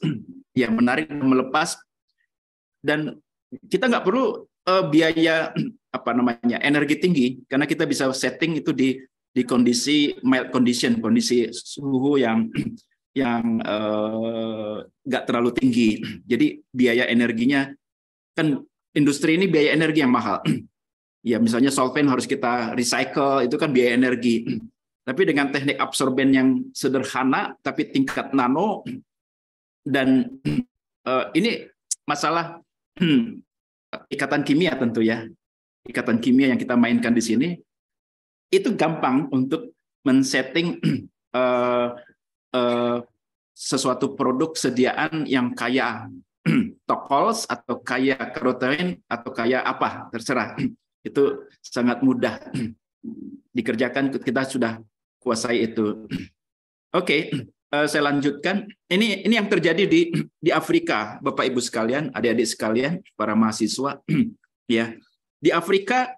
melepas, ya menarik dan melepas, dan kita nggak perlu biaya energi tinggi karena kita bisa setting itu di kondisi mild condition, kondisi suhu yang nggak terlalu tinggi. Jadi biaya energinya kan industri ini biaya energi yang mahal. Ya misalnya solvent harus kita recycle, itu kan biaya energi. Tapi dengan teknik absorben yang sederhana tapi tingkat nano, dan ini masalah ikatan kimia tentu ya. Ikatan kimia yang kita mainkan di sini itu gampang untuk men-setting sesuatu produk sediaan yang kaya tokols atau kaya karoten atau kaya apa, terserah. Itu sangat mudah dikerjakan, kita sudah kuasai itu. Oke, saya lanjutkan. Ini yang terjadi di Afrika, Bapak Ibu sekalian, adik-adik sekalian, para mahasiswa. Ya, di Afrika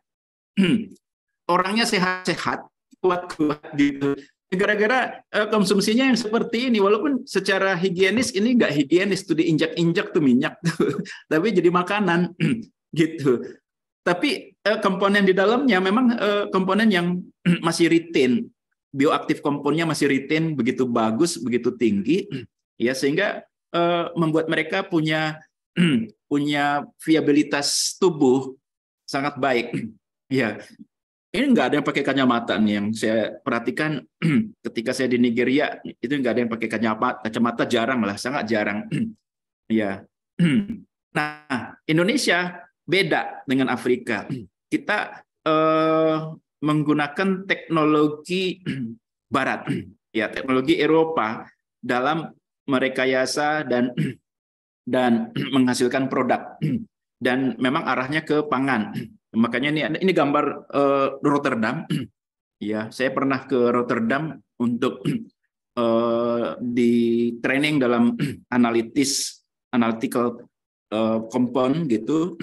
orangnya sehat-sehat, kuat-kuat gitu. Gara-gara konsumsinya yang seperti ini, walaupun secara higienis ini nggak higienis tuh, diinjak-injak tuh minyak tuh, tapi jadi makanan gitu. Tapi komponen di dalamnya memang komponen yang masih retain, bioaktif komponennya masih retain begitu bagus, begitu tinggi, ya sehingga membuat mereka punya viabilitas tubuh sangat baik. Ya, ini nggak ada yang pakai kacamata nih yang saya perhatikan ketika saya di Nigeria, itu nggak ada yang pakai kacamata, jarang lah, sangat jarang. Ya. Nah, Indonesia beda dengan Afrika. Kita menggunakan teknologi Barat, ya teknologi Eropa dalam merekayasa dan menghasilkan produk, dan memang arahnya ke pangan. Makanya ini gambar Rotterdam. Ya, saya pernah ke Rotterdam untuk di training dalam analytical compound gitu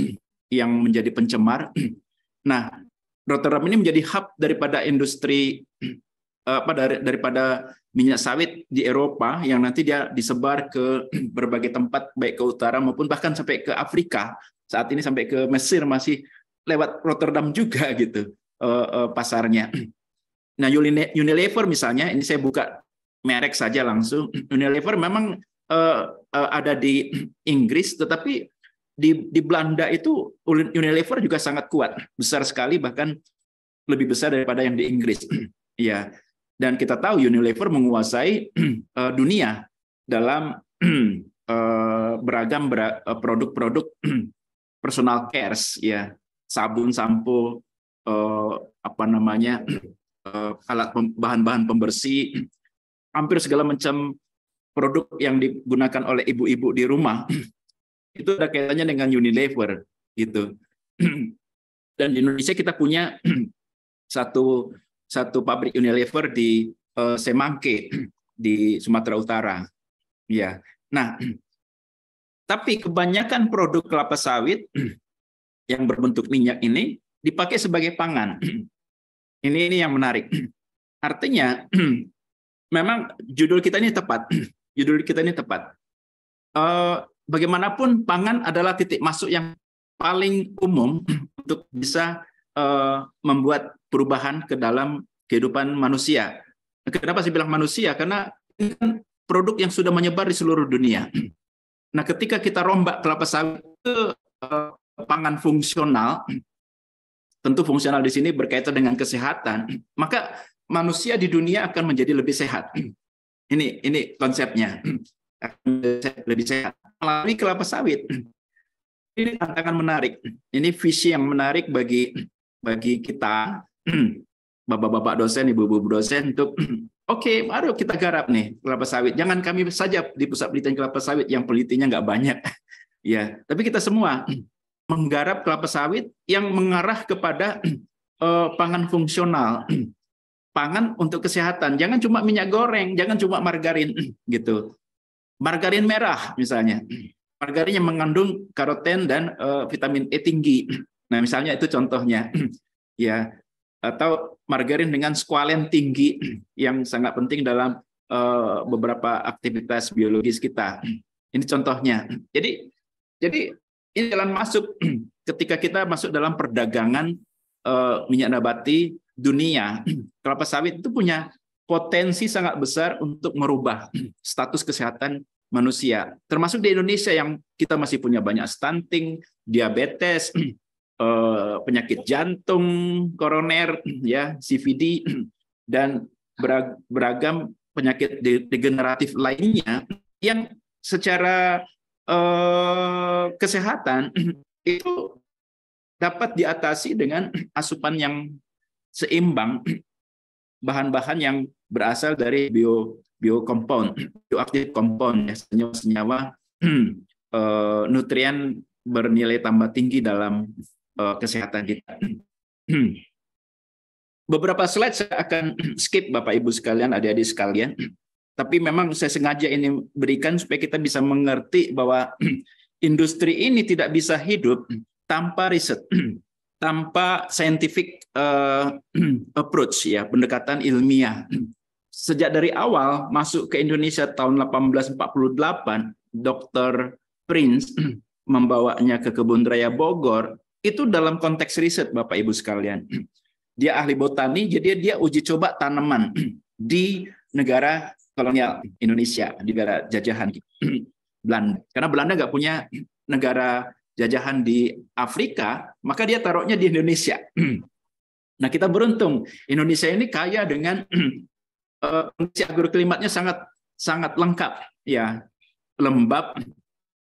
yang menjadi pencemar. Nah, Rotterdam ini menjadi hub daripada industri daripada minyak sawit di Eropa yang nanti dia disebar ke berbagai tempat, baik ke utara maupun bahkan sampai ke Afrika. Saat ini sampai ke Mesir masih lewat Rotterdam juga gitu pasarnya. Nah, Unilever misalnya, ini saya buka merek saja langsung. Unilever memang ada di Inggris, tetapi di Belanda itu Unilever juga sangat kuat, besar sekali, bahkan lebih besar daripada yang di Inggris. Ya, dan kita tahu Unilever menguasai dunia dalam beragam produk-produk personal cares, ya, sabun, sampo, alat bahan-bahan pembersih, hampir segala macam produk yang digunakan oleh ibu-ibu di rumah itu ada kaitannya dengan Unilever gitu. Dan di Indonesia kita punya satu pabrik Unilever di Semangke di Sumatera Utara. Ya. Nah, tapi kebanyakan produk kelapa sawit yang berbentuk minyak ini dipakai sebagai pangan. Ini yang menarik. Artinya memang judul kita ini tepat. Judul kita ini tepat. Bagaimanapun pangan adalah titik masuk yang paling umum untuk bisa membuat perubahan ke dalam kehidupan manusia. Kenapa saya bilang manusia? Karena ini kan produk yang sudah menyebar di seluruh dunia. Nah, ketika kita rombak kelapa sawit ke pangan fungsional, tentu fungsional di sini berkaitan dengan kesehatan, maka manusia di dunia akan menjadi lebih sehat. Ini konsepnya, akan lebih sehat melalui kelapa sawit. Ini tantangan menarik. Ini visi yang menarik bagi kita, bapak-bapak dosen, ibu-ibu dosen, untuk oke, mari kita garap nih kelapa sawit. Jangan kami saja di pusat penelitian kelapa sawit yang penelitinya nggak banyak, ya. Tapi kita semua menggarap kelapa sawit yang mengarah kepada pangan fungsional, pangan untuk kesehatan. Jangan cuma minyak goreng, jangan cuma margarin, gitu. Margarin merah misalnya. Margarin yang mengandung karoten dan vitamin E tinggi. Nah, misalnya itu contohnya. Ya, atau margarin dengan squalen tinggi yang sangat penting dalam beberapa aktivitas biologis kita. Ini contohnya. Jadi ini jalan masuk ketika kita masuk dalam perdagangan minyak nabati dunia. Kelapa sawit itu punya potensi sangat besar untuk merubah status kesehatan manusia. Termasuk di Indonesia yang kita masih punya banyak stunting, diabetes, penyakit jantung, koroner, ya, CVD, dan beragam penyakit degeneratif lainnya yang secara kesehatan itu dapat diatasi dengan asupan yang seimbang, bahan-bahan yang berasal dari biokompon, bioaktif kompon, ya, senyawa nutrien bernilai tambah tinggi dalam kesehatan kita. Beberapa slide saya akan skip, Bapak Ibu sekalian, adik-adik sekalian. Tapi memang saya sengaja ini berikan supaya kita bisa mengerti bahwa industri ini tidak bisa hidup tanpa riset, tanpa scientific approach, ya, pendekatan ilmiah. Sejak dari awal masuk ke Indonesia tahun 1848, Dr. Prince membawanya ke Kebun Raya Bogor, itu dalam konteks riset, Bapak Ibu sekalian. Dia ahli botani, jadi dia uji coba tanaman di negara kolonial Indonesia, di negara jajahan Belanda. Karena Belanda nggak punya negara jajahan di Afrika, maka dia taruhnya di Indonesia. Nah, kita beruntung, Indonesia ini kaya dengan kondisi agroklimatnya sangat lengkap, ya, lembab,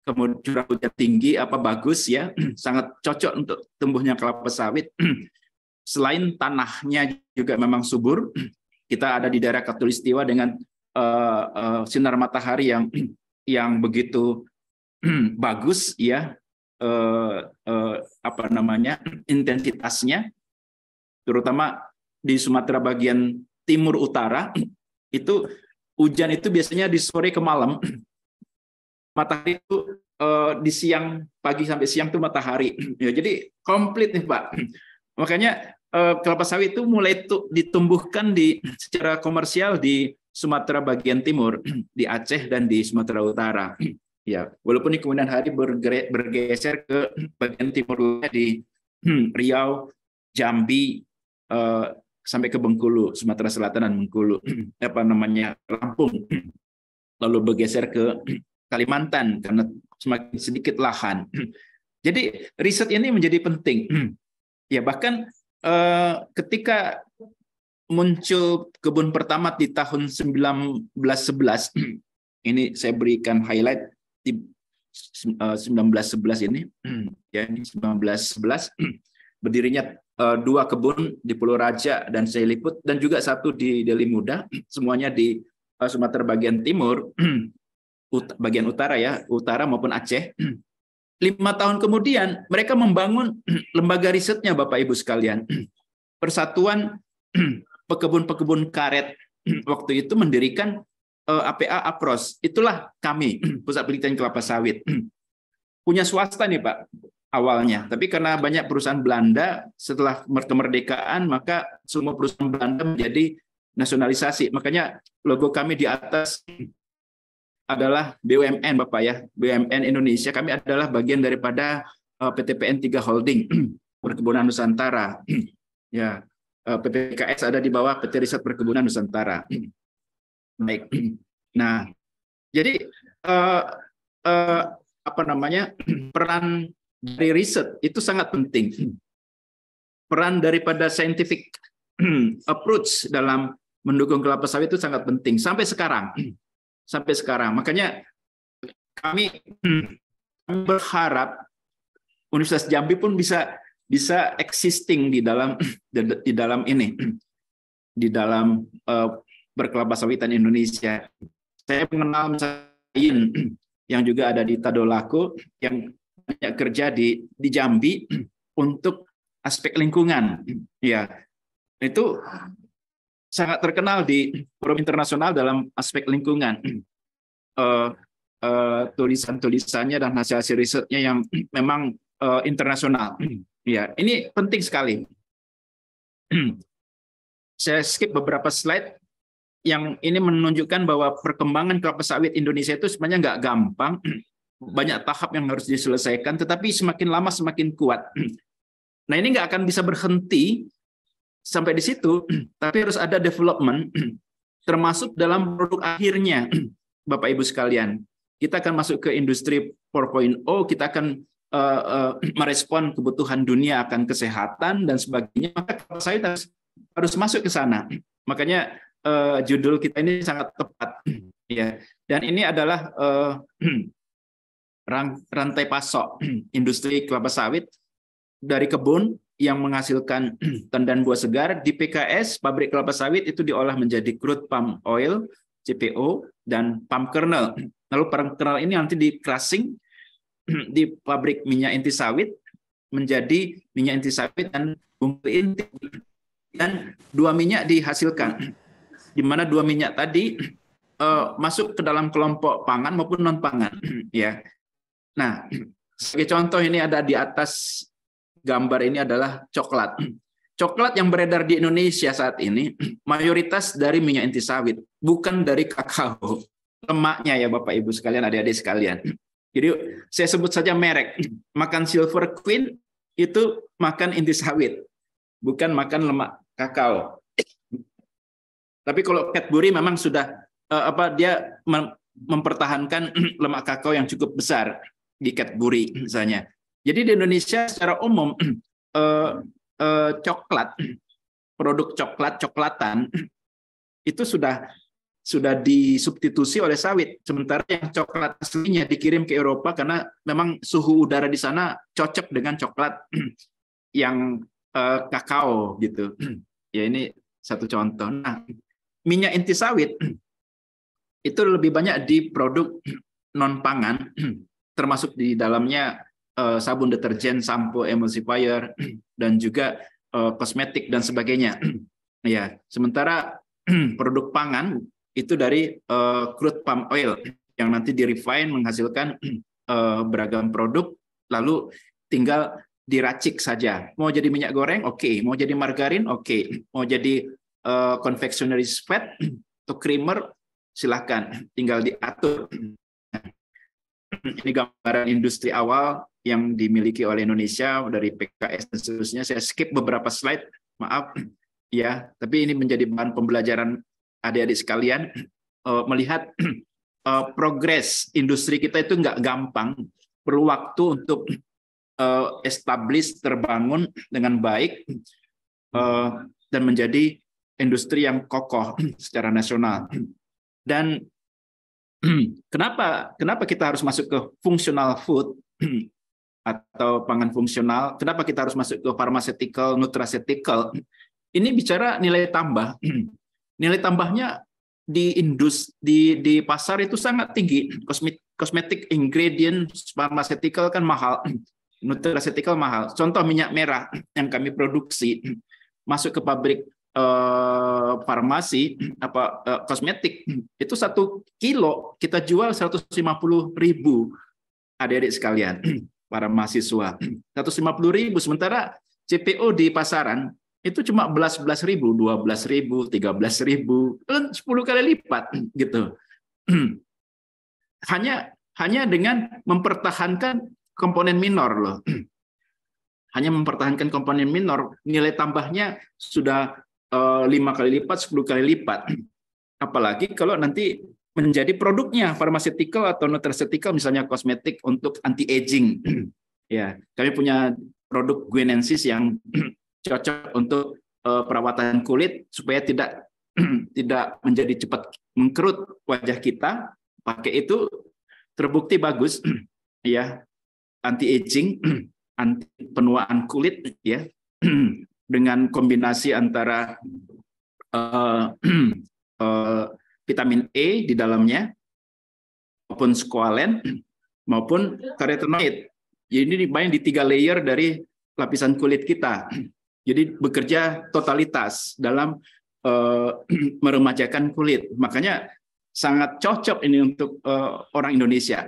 kemudian curah hujan tinggi, bagus, ya, sangat cocok untuk tumbuhnya kelapa sawit. Selain tanahnya juga memang subur, kita ada di daerah Khatulistiwa dengan sinar matahari yang begitu bagus, ya, intensitasnya, terutama di Sumatera bagian timur utara itu hujan itu biasanya di sore ke malam, matahari itu di siang, pagi sampai siang itu matahari, ya, jadi komplit nih, Pak. Makanya kelapa sawit itu mulai ditumbuhkan secara komersial di Sumatera bagian timur, di Aceh dan di Sumatera Utara. Ya, walaupun di kemudian hari bergeser ke bagian timur di Riau, Jambi, sampai ke Bengkulu, Sumatera Selatan dan Bengkulu, Lampung, lalu bergeser ke Kalimantan karena semakin sedikit lahan. Jadi riset ini menjadi penting. Ya, bahkan ketika muncul kebun pertama di tahun 1911, ini saya berikan highlight di 1911 ini, ya, ini 1911 berdirinya 2 kebun di Pulau Raja dan Seiliput, dan juga 1 di Deli Muda, semuanya di Sumatera bagian timur, bagian utara, ya, utara maupun Aceh. 5 tahun kemudian mereka membangun lembaga risetnya, Bapak Ibu sekalian. Persatuan Pekebun-pekebun Karet waktu itu mendirikan APA APROS. Itulah kami, Pusat Penelitian Kelapa Sawit. Punya swasta nih, Pak, awalnya. Tapi karena banyak perusahaan Belanda, setelah kemerdekaan, maka semua perusahaan Belanda menjadi nasionalisasi. Makanya logo kami di atas adalah BUMN, Bapak, ya, BUMN Indonesia. Kami adalah bagian daripada PTPN 3 Holding, Perkebunan Nusantara. Ya, PPKS ada di bawah PT Riset Perkebunan Nusantara. Baik. Nah, jadi peran dari riset itu sangat penting. Peran daripada scientific approach dalam mendukung kelapa sawit itu sangat penting sampai sekarang. Makanya kami berharap Universitas Jambi pun bisa existing di dalam berkelapa sawitan Indonesia. Saya mengenal misalnya yang juga ada di Tadolako yang banyak kerja di Jambi untuk aspek lingkungan. Ya, itu sangat terkenal di forum internasional dalam aspek lingkungan. Tulisan-tulisannya dan hasil-hasil risetnya yang memang internasional. Ya, ini penting sekali. Saya skip beberapa slide. yang ini menunjukkan bahwa perkembangan kelapa sawit Indonesia itu sebenarnya nggak gampang, banyak tahap yang harus diselesaikan, tetapi semakin lama semakin kuat. Nah, ini nggak akan bisa berhenti sampai di situ, tapi harus ada development, termasuk dalam produk akhirnya, Bapak Ibu sekalian. Kita akan masuk ke industri 4.0, kita akan merespon kebutuhan dunia akan kesehatan dan sebagainya, maka kelapa sawit harus masuk ke sana. Makanya judul kita ini sangat tepat, ya. Dan ini adalah rantai pasok industri kelapa sawit dari kebun yang menghasilkan tandan buah segar. Di PKS, pabrik kelapa sawit itu diolah menjadi crude palm oil, CPO, dan palm kernel. Lalu palm kernel ini nanti di crushing di pabrik minyak inti sawit menjadi minyak inti sawit dan bumbu inti, dan dua minyak dihasilkan, di mana dua minyak tadi masuk ke dalam kelompok pangan maupun non pangan, ya. Nah, sebagai contoh ini ada di atas gambar ini adalah coklat. Coklat yang beredar di Indonesia saat ini mayoritas dari minyak inti sawit, bukan dari kakao. Lemaknya ya Bapak Ibu sekalian, adik-adik sekalian. Jadi saya sebut saja merek. Makan Silver Queen itu makan inti sawit, bukan makan lemak kakao. Tapi kalau Cadbury memang sudah dia mempertahankan lemak kakao yang cukup besar di Cadbury misalnya. Jadi di Indonesia secara umum coklat, produk coklatan itu sudah disubstitusi oleh sawit. Sementara yang coklat aslinya dikirim ke Eropa karena memang suhu udara di sana cocok dengan coklat yang kakao gitu. Ya, ini satu contoh. Nah, minyak inti sawit itu lebih banyak di produk non pangan, termasuk di dalamnya sabun deterjen, sampo, emulsifier, dan juga kosmetik dan sebagainya. Ya, sementara produk pangan itu dari crude palm oil yang nanti di-refine menghasilkan beragam produk, lalu tinggal diracik saja. Mau jadi minyak goreng, oke. Mau jadi margarin, oke. Mau jadi confectionery fat atau creamer, silahkan. Tinggal diatur. Ini gambaran industri awal yang dimiliki oleh Indonesia dari PKS dan seterusnya. Saya skip beberapa slide, maaf. Ya, tapi ini menjadi bahan pembelajaran adik-adik sekalian, melihat progres industri kita itu nggak gampang, perlu waktu untuk establish, terbangun dengan baik, dan menjadi industri yang kokoh secara nasional. Dan kenapa kita harus masuk ke functional food atau pangan fungsional? Kenapa kita harus masuk ke pharmaceutical, nutraceutical? Ini bicara nilai tambah. Nilai tambahnya di pasar itu sangat tinggi. Kosmetik ingredient pharmaceutical kan mahal, nutraceutical mahal. Contoh minyak merah yang kami produksi masuk ke pabrik farmasi kosmetik itu 1 kilo kita jual 150.000, adik-adik sekalian, para mahasiswa. 150.000, sementara CPO di pasaran itu cuma 11.000, 12.000, 13.000, 10 kali lipat gitu. Hanya dengan mempertahankan komponen minor loh. Hanya mempertahankan komponen minor, nilai tambahnya sudah 5 kali lipat, 10 kali lipat. Apalagi kalau nanti menjadi produknya pharmaceutical atau nutraceutical, misalnya kosmetik untuk anti-aging. Ya, kami punya produk Guinensis yang cocok untuk perawatan kulit supaya tidak menjadi cepat mengkerut wajah kita. Pakai itu terbukti bagus, ya, anti-aging, anti penuaan kulit, ya, dengan kombinasi antara vitamin E di dalamnya maupun squalene maupun karotenoid. Jadi ini dimain di 3 layer dari lapisan kulit kita. Jadi bekerja totalitas dalam meremajakan kulit. Makanya sangat cocok ini untuk orang Indonesia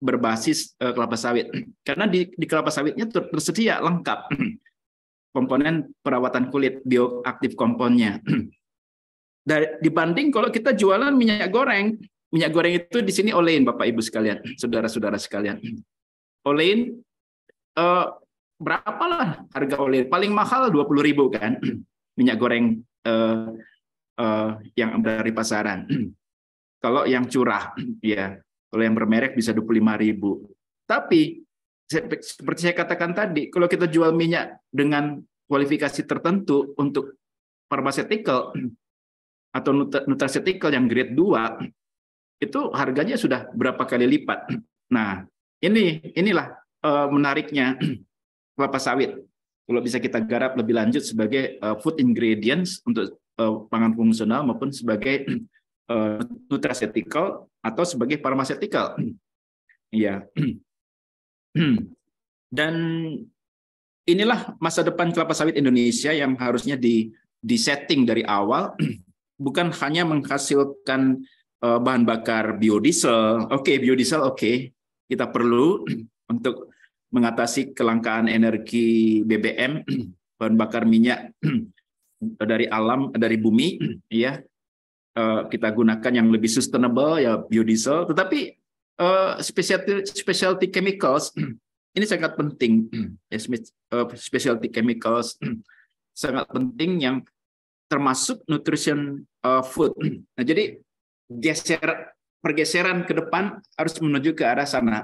berbasis kelapa sawit. Karena di kelapa sawitnya tersedia lengkap komponen perawatan kulit, bioaktif komponnya. dibanding kalau kita jualan minyak goreng. Minyak goreng itu di sini olein, Bapak Ibu sekalian, saudara-saudara sekalian. Olein berapalah harga olein? Paling mahal 20.000 kan, minyak goreng yang dari pasaran. Kalau yang curah, ya, kalau yang bermerek bisa 25.000. Tapi seperti saya katakan tadi, kalau kita jual minyak dengan kualifikasi tertentu untuk pharmaceutical atau nutraceutical yang grade 2, itu harganya sudah berapa kali lipat. Nah, inilah menariknya kelapa sawit. Kalau bisa kita garap lebih lanjut sebagai food ingredients untuk pangan fungsional maupun sebagai nutraceutical atau sebagai pharmaceutical. Ya. Dan inilah masa depan kelapa sawit Indonesia yang harusnya di-setting dari awal, bukan hanya menghasilkan bahan bakar biodiesel. Oke, biodiesel oke. Kita perlu untuk mengatasi kelangkaan energi BBM, bahan bakar minyak dari alam, dari bumi, ya. Kita gunakan yang lebih sustainable, ya, biodiesel. Tetapi specialty chemicals ini sangat penting. Specialty chemicals sangat penting yang termasuk nutrition food. Nah, jadi pergeseran ke depan harus menuju ke arah sana,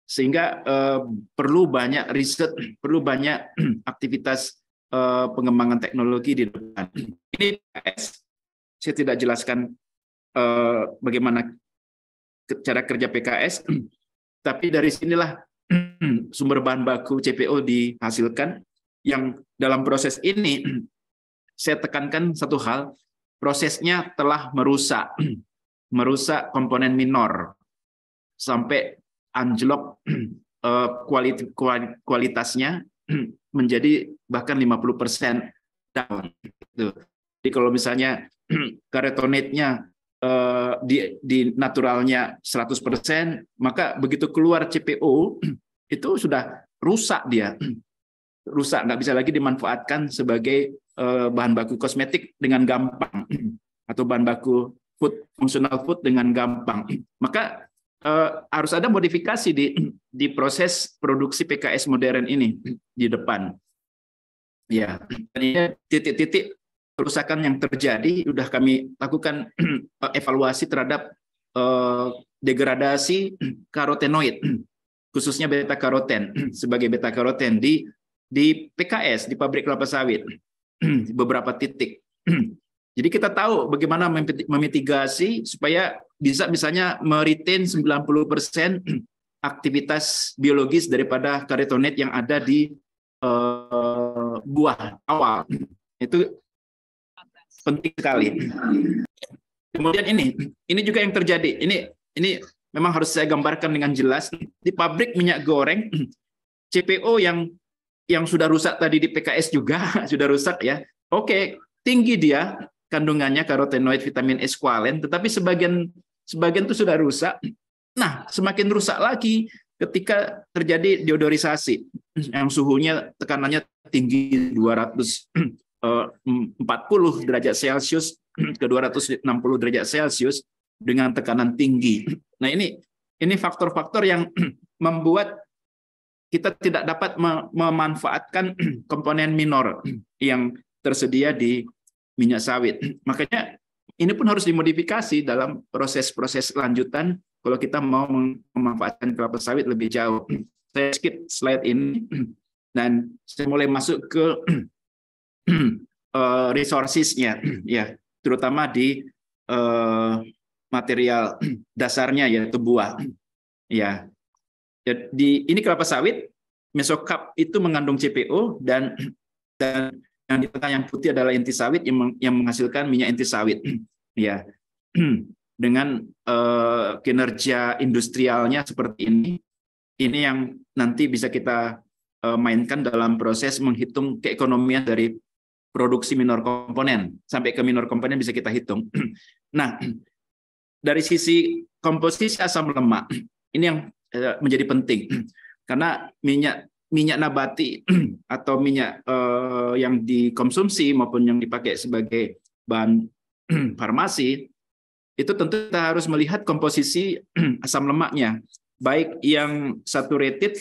sehingga perlu banyak riset, perlu banyak aktivitas pengembangan teknologi di depan. Ini PKS, saya tidak jelaskan bagaimana cara kerja PKS, tapi dari sinilah sumber bahan baku CPO dihasilkan, yang dalam proses ini saya tekankan satu hal, prosesnya telah merusak komponen minor sampai anjlok kualitasnya menjadi bahkan 50% down. Jadi kalau misalnya karetonatnya di naturalnya 100%, maka begitu keluar CPO itu sudah rusak dia. Rusak, nggak bisa lagi dimanfaatkan sebagai bahan baku kosmetik dengan gampang, atau bahan baku functional food dengan gampang. Maka harus ada modifikasi di proses produksi PKS modern ini di depan. Ya, ini titik-titik kerusakan yang terjadi sudah kami lakukan evaluasi terhadap degradasi karotenoid, khususnya beta karoten sebagai beta karoten di PKS, di pabrik kelapa sawit, beberapa titik. Jadi kita tahu bagaimana memitigasi supaya bisa misalnya meretain 90% aktivitas biologis daripada karotenoid yang ada di buah awal. Itu penting sekali. Kemudian ini juga yang terjadi. Ini memang harus saya gambarkan dengan jelas. Di pabrik minyak goreng, CPO yang sudah rusak tadi di PKS juga sudah rusak, ya. Oke, tinggi dia kandungannya karotenoid, vitamin E squalen, tetapi sebagian itu sudah rusak. Nah, semakin rusak lagi ketika terjadi deodorisasi yang suhunya, tekanannya tinggi 240 derajat Celcius ke 260 derajat Celcius dengan tekanan tinggi. Nah, ini faktor-faktor yang membuat kita tidak dapat memanfaatkan komponen minor yang tersedia di minyak sawit. Makanya ini pun harus dimodifikasi dalam proses-proses lanjutan kalau kita mau memanfaatkan kelapa sawit lebih jauh. Saya skip slide ini dan saya mulai masuk ke resources-nya, ya, terutama di material dasarnya, yaitu buah. Ya, jadi ini kelapa sawit, mesocarp itu mengandung CPO dan yang di tengah yang putih adalah inti sawit yang menghasilkan minyak inti sawit. Ya, dengan kinerja industrialnya seperti ini yang nanti bisa kita mainkan dalam proses menghitung keekonomian dari produksi minor komponen sampai ke minor komponen bisa kita hitung. Nah, dari sisi komposisi asam lemak ini yang menjadi penting, karena minyak nabati atau minyak yang dikonsumsi maupun yang dipakai sebagai bahan farmasi, itu tentu kita harus melihat komposisi asam lemaknya, baik yang saturated,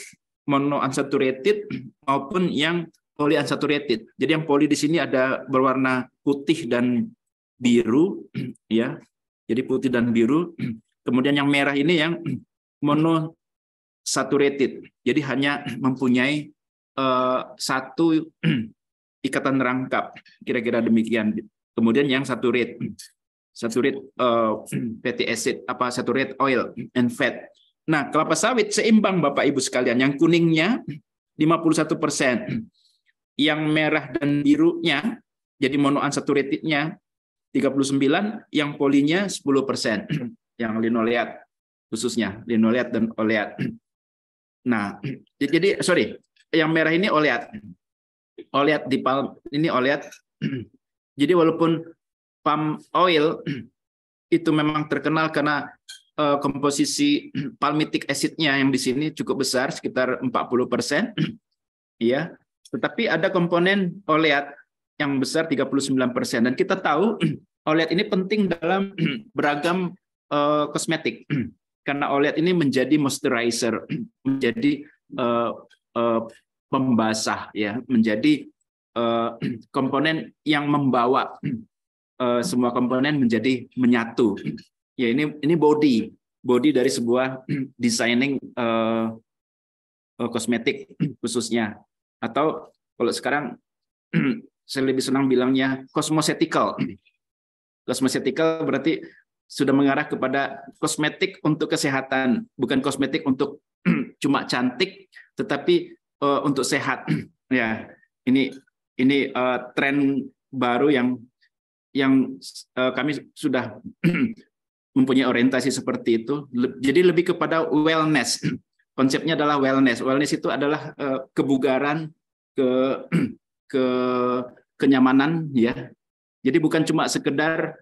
monounsaturated maupun yang polyunsaturated. Jadi yang poly di sini ada berwarna putih dan biru, ya. Jadi putih dan biru. Kemudian yang merah ini yang monosaturated. Jadi hanya mempunyai satu ikatan rangkap, kira-kira demikian. Kemudian yang saturate fatty acid, saturate oil and fat. Nah, kelapa sawit seimbang Bapak Ibu sekalian. Yang kuningnya 51%, yang merah dan birunya jadi monounsaturatednya 39%, yang polinya 10%, yang linoleat khususnya, linoleat dan oleat. Nah, jadi yang merah ini oleat. Oleat di palm ini oleat. Jadi walaupun palm oil itu memang terkenal karena komposisi palmitic acid-nya yang di sini cukup besar, sekitar 40%, ya. Tetapi ada komponen oleat yang besar 39%. Dan kita tahu oleat ini penting dalam beragam kosmetik, karena oleat ini menjadi moisturizer, menjadi pembasah, ya, menjadi komponen yang membawa semua komponen menjadi menyatu. Ya, ini body dari sebuah designing kosmetik khususnya, atau kalau sekarang saya lebih senang bilangnya cosmeceutical. Cosmeceutical berarti sudah mengarah kepada kosmetik untuk kesehatan, bukan kosmetik untuk cuma cantik, tetapi untuk sehat. Ya, ini tren baru yang kami sudah mempunyai orientasi seperti itu. Jadi lebih kepada wellness. Konsepnya adalah wellness. Wellness itu adalah kebugaran, kenyamanan, ya. Jadi bukan cuma sekedar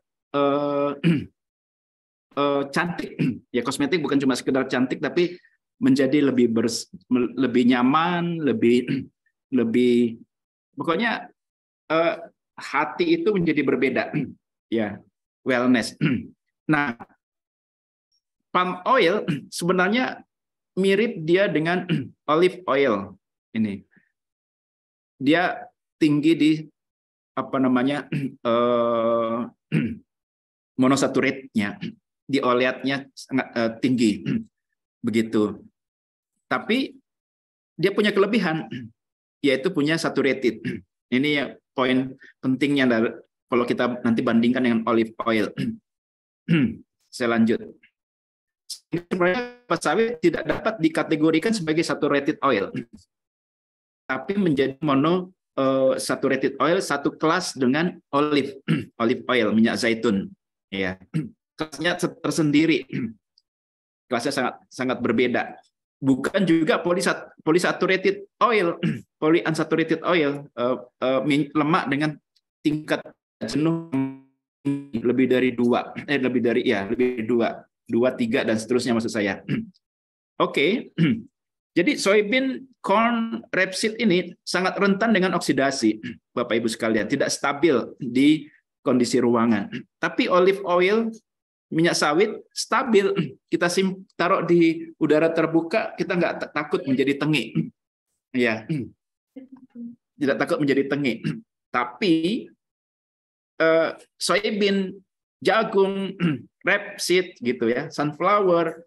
cantik. Ya, kosmetik bukan cuma sekedar cantik, tapi menjadi lebih nyaman, lebih pokoknya hati itu menjadi berbeda, ya, wellness. Nah, palm oil sebenarnya mirip dia dengan olive oil ini. Dia tinggi di monosaturatednya, di oleatnya sangat tinggi, begitu. Tapi dia punya kelebihan, yaitu punya saturated. Ini poin pentingnya kalau kita nanti bandingkan dengan olive oil. Saya lanjut. Sebenarnya kelapa sawit tidak dapat dikategorikan sebagai saturated oil, tapi menjadi monosaturated oil satu kelas dengan olive oil, minyak zaitun. Ya, kelasnya tersendiri, kelasnya sangat berbeda. Bukan juga polysaturated oil, polyunsaturated oil, lemak dengan tingkat jenuh lebih dari 2, lebih dari 2, 3 dan seterusnya maksud saya. Oke. Jadi soybean, corn, rapeseed ini sangat rentan dengan oksidasi, Bapak Ibu sekalian, tidak stabil di kondisi ruangan. Tapi olive oil, minyak sawit stabil. Kita taruh di udara terbuka, kita nggak takut menjadi tengik. Ya, tidak takut menjadi tengik. Tapi soybean, jagung, rapeseed gitu ya, sunflower,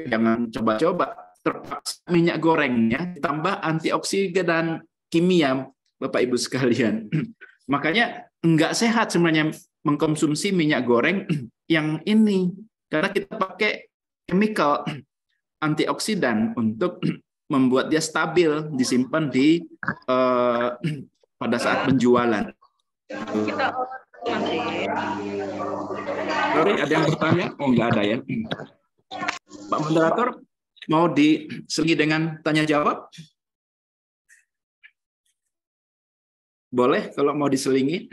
jangan coba-coba. Terpaksa minyak gorengnya ditambah antioksidan dan kimia, Bapak Ibu sekalian. Makanya nggak sehat sebenarnya mengkonsumsi minyak goreng yang ini, karena kita pakai chemical antioksidan untuk membuat dia stabil, disimpan di pada saat penjualan. Sorry, ada yang bertanya? Oh, nggak ada ya. Pak Moderator, mau diselingi dengan tanya jawab? Boleh kalau mau diselingi.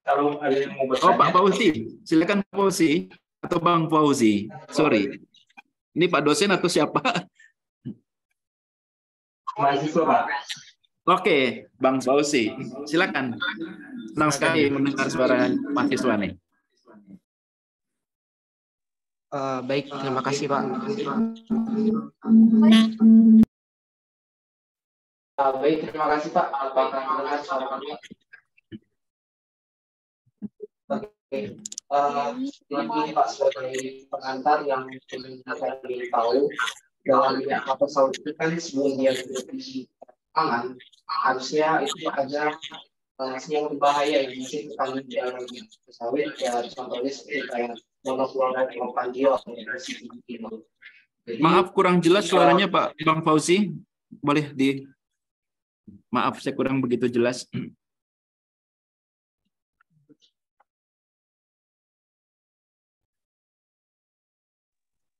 Kalau ada yang mau bertanya. Oh, Pak Fauzi, silakan Pak Fauzi atau Bang Fauzi. Sorry. Ini Pak dosen atau siapa? Mahasiswa, Pak. Oke, Bang Fauzi, silakan. Senang sekali mendengar suara mahasiswa nih. Baik, terima kasih Pak. Baik, terima kasih Pak. Apakah mendengar suara kami? Oke, ini Pak sebagai pengantar yang ingin kami tahu dalam minyak kelapa sawit itu kan sebelum dia di pangan harusnya itu ada senyawa berbahaya yang masih terkandung di dalam minyak kelapa sawit ya contohnya seperti kayak monofluoropropandiol yang jadi Maaf kurang jelas suaranya Pak Bang Fauzi. Boleh di maaf saya kurang begitu jelas.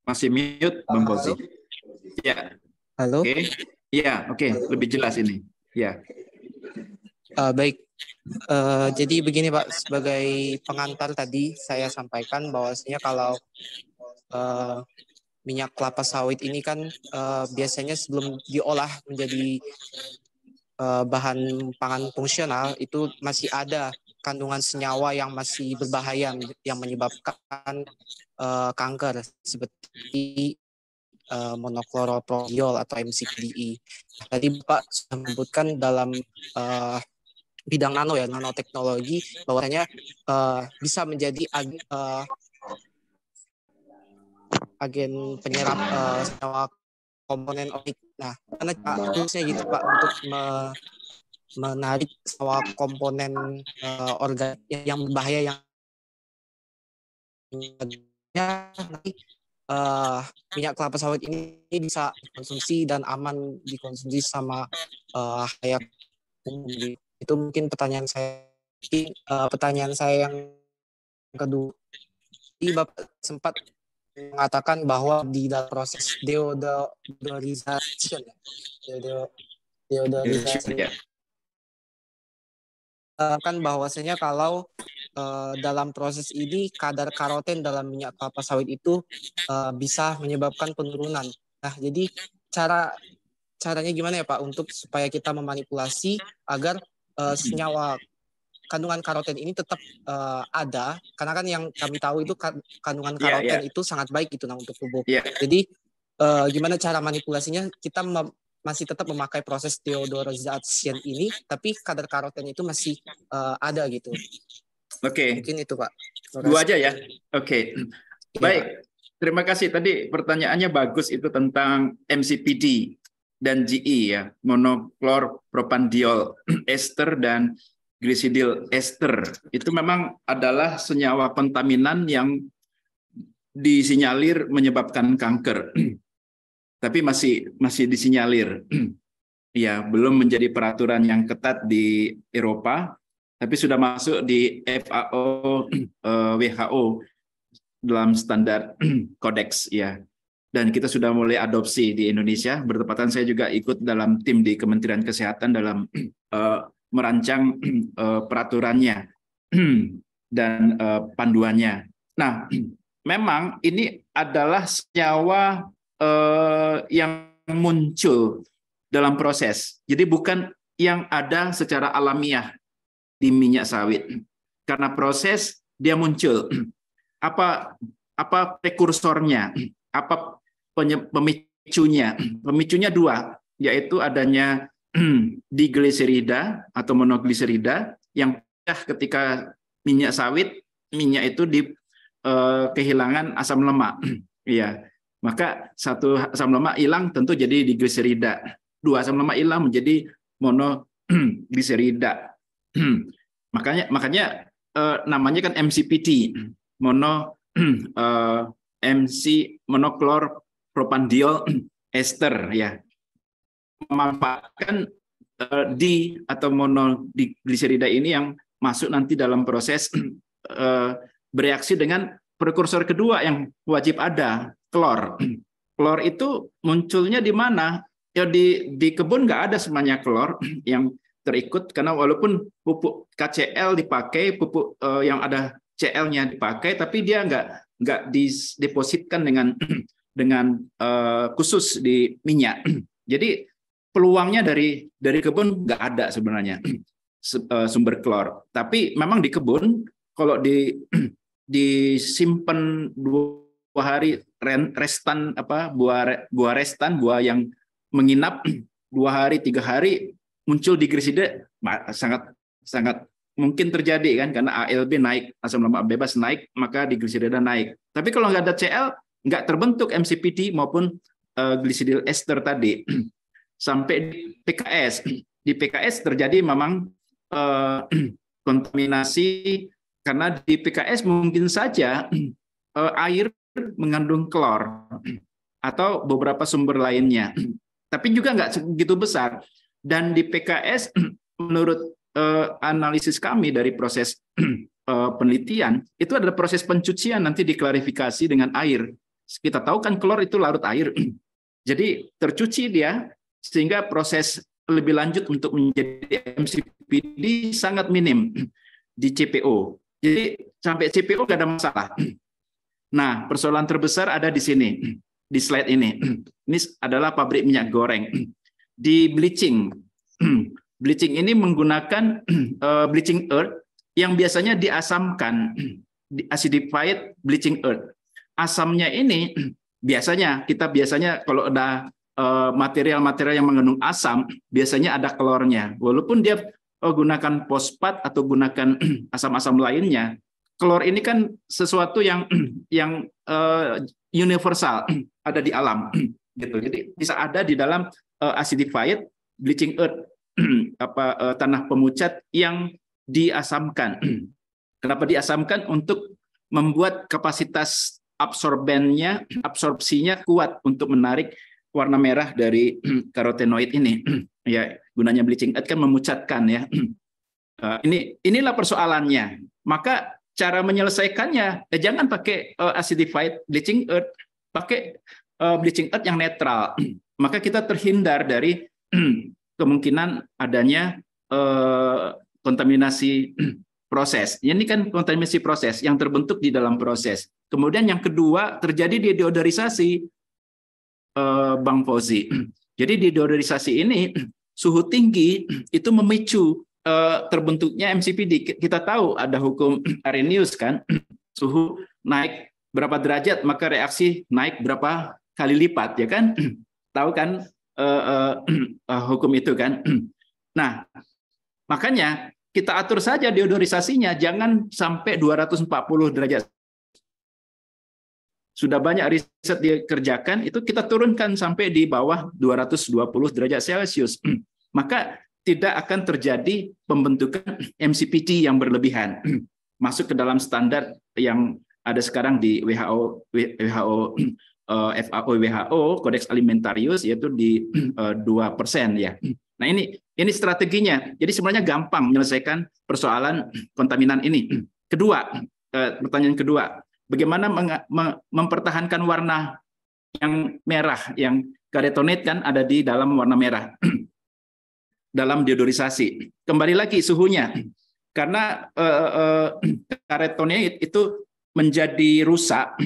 Masih mute Bang Fauzi. Ya. halo. Oke. Ya, oke, lebih jelas ini. Ya. Baik. Jadi begini Pak, sebagai pengantar tadi saya sampaikan bahwasanya kalau minyak kelapa sawit ini kan biasanya sebelum diolah menjadi bahan pangan fungsional itu masih ada kandungan senyawa yang masih berbahaya yang menyebabkan kanker seperti monokloropropiondiol atau MCPDE. Tadi Bapak sudah menyebutkan dalam bidang nano ya, nanoteknologi, bahwasanya bisa menjadi agen penyerap senyawa komponen organik. Nah, karena harusnya gitu Pak untuk menarik senyawa komponen organik yang berbahaya yang nanti minyak kelapa sawit ini bisa dikonsumsi dan aman dikonsumsi sama halayak umum. Itu mungkin pertanyaan saya. Pertanyaan saya yang kedua, Bapak sempat mengatakan bahwa di dalam proses deodorization kan bahwasanya kalau dalam proses ini kadar karoten dalam minyak kelapa sawit itu bisa menyebabkan penurunan. Nah, jadi caranya gimana ya Pak untuk supaya kita memanipulasi agar senyawa kandungan karoten ini tetap ada, karena kan yang kami tahu itu kandungan karoten itu sangat baik gitu untuk tubuh. Jadi gimana cara manipulasinya kita masih tetap memakai proses deodorization ini, tapi kadar karoten itu masih ada gitu. Oke. Mungkin itu Pak. Dua aja ya. Oke. Baik. Terima kasih. Tadi pertanyaannya bagus itu tentang MCPD dan GE ya, monokloropropiondiol ester dan glisidil ester. Itu memang adalah senyawa kontaminan yang disinyalir menyebabkan kanker. Tapi masih disinyalir. Ya, belum menjadi peraturan yang ketat di Eropa, tapi sudah masuk di FAO, WHO dalam standar kodeks ya. Dan kita sudah mulai adopsi di Indonesia. Bertepatan saya juga ikut dalam tim di Kementerian Kesehatan dalam merancang peraturannya dan panduannya. Nah, memang ini adalah senyawa yang muncul dalam proses. Jadi bukan yang ada secara alamiah di minyak sawit. Karena proses dia muncul. Apa prekursornya? Apa pemicunya? Pemicunya dua, yaitu adanya digliserida atau monogliserida yang ketika minyak sawit, minyak itu kehilangan asam lemak. Ya, maka satu asam lemak hilang tentu jadi digliserida. Dua asam lemak hilang menjadi monogliserida. makanya namanya kan MCPD, monokloropropiondiol ester ya. Memanfaatkan di atau monogliserida ini yang masuk nanti dalam proses bereaksi dengan prekursor kedua yang wajib ada, klor. Klor itu munculnya di mana? Ya di kebun nggak ada semuanya klor yang terikut, karena walaupun pupuk KCL dipakai, pupuk yang ada CL-nya dipakai, tapi dia nggak didepositkan dengan khusus di minyak. Jadi peluangnya dari kebun nggak ada sebenarnya sumber klor. Tapi memang di kebun kalau disimpan 2 hari restan buah restan buah yang menginap 2 hari 3 hari muncul diglisida sangat sangat mungkin terjadi kan, karena ALB naik, asam lemak bebas naik, maka diglisida naik. Tapi kalau nggak ada CL nggak terbentuk MCPD maupun glicidil ester tadi. Sampai di PKS. Di PKS terjadi memang kontaminasi karena di PKS mungkin saja air mengandung klor atau beberapa sumber lainnya. Tapi juga nggak segitu besar. Dan di PKS menurut analisis kami dari proses penelitian, itu adalah proses pencucian nanti diklarifikasi dengan air. Kita tahu kan klor itu larut air. Jadi tercuci dia sehingga proses lebih lanjut untuk menjadi MCPD sangat minim di CPO. Jadi sampai CPO nggak ada masalah. Nah, persoalan terbesar ada di sini, di slide ini. Ini adalah pabrik minyak goreng. Di bleaching. Bleaching ini menggunakan bleaching earth yang biasanya diasamkan, acidified bleaching earth. Asamnya ini kita biasanya kalau ada material-material yang mengandung asam, biasanya ada klornya. Walaupun dia gunakan fosfat atau gunakan asam-asam lainnya, klor ini kan sesuatu yang universal, ada di alam. Gitu. Jadi bisa ada di dalam acidified bleaching earth, tanah pemucat yang diasamkan. Kenapa diasamkan? Untuk membuat kapasitas absorpsinya kuat untuk menarik warna merah dari karotenoid ini. Ya, gunanya bleaching earth kan memucatkan ya. Inilah persoalannya. Maka cara menyelesaikannya jangan pakai acidified bleaching earth, pakai bleaching earth yang netral. Maka kita terhindar dari kemungkinan adanya kontaminasi proses. Ini kan kontaminasi proses yang terbentuk di dalam proses. Kemudian yang kedua terjadi di deodorisasi, Bang Fauzi. Jadi di deodorisasi ini suhu tinggi itu memicu terbentuknya MCPD. Kita tahu ada hukum Arrhenius kan, suhu naik berapa derajat maka reaksi naik berapa kali lipat ya kan? Tahu kan hukum itu kan? Nah, makanya kita atur saja deodorisasinya jangan sampai 240 derajat. Sudah banyak riset dikerjakan, itu kita turunkan sampai di bawah 220 derajat Celcius. Maka tidak akan terjadi pembentukan MCPD yang berlebihan. Masuk ke dalam standar yang ada sekarang di WHO, FAO, WHO, Codex Alimentarius, yaitu di 2% ya. Nah ini strateginya. Jadi sebenarnya gampang menyelesaikan persoalan kontaminan ini. Kedua, pertanyaan kedua. Bagaimana mempertahankan warna yang merah, yang karotenoid kan ada di dalam warna merah dalam deodorisasi. Kembali lagi suhunya, karena karotenoid itu menjadi rusak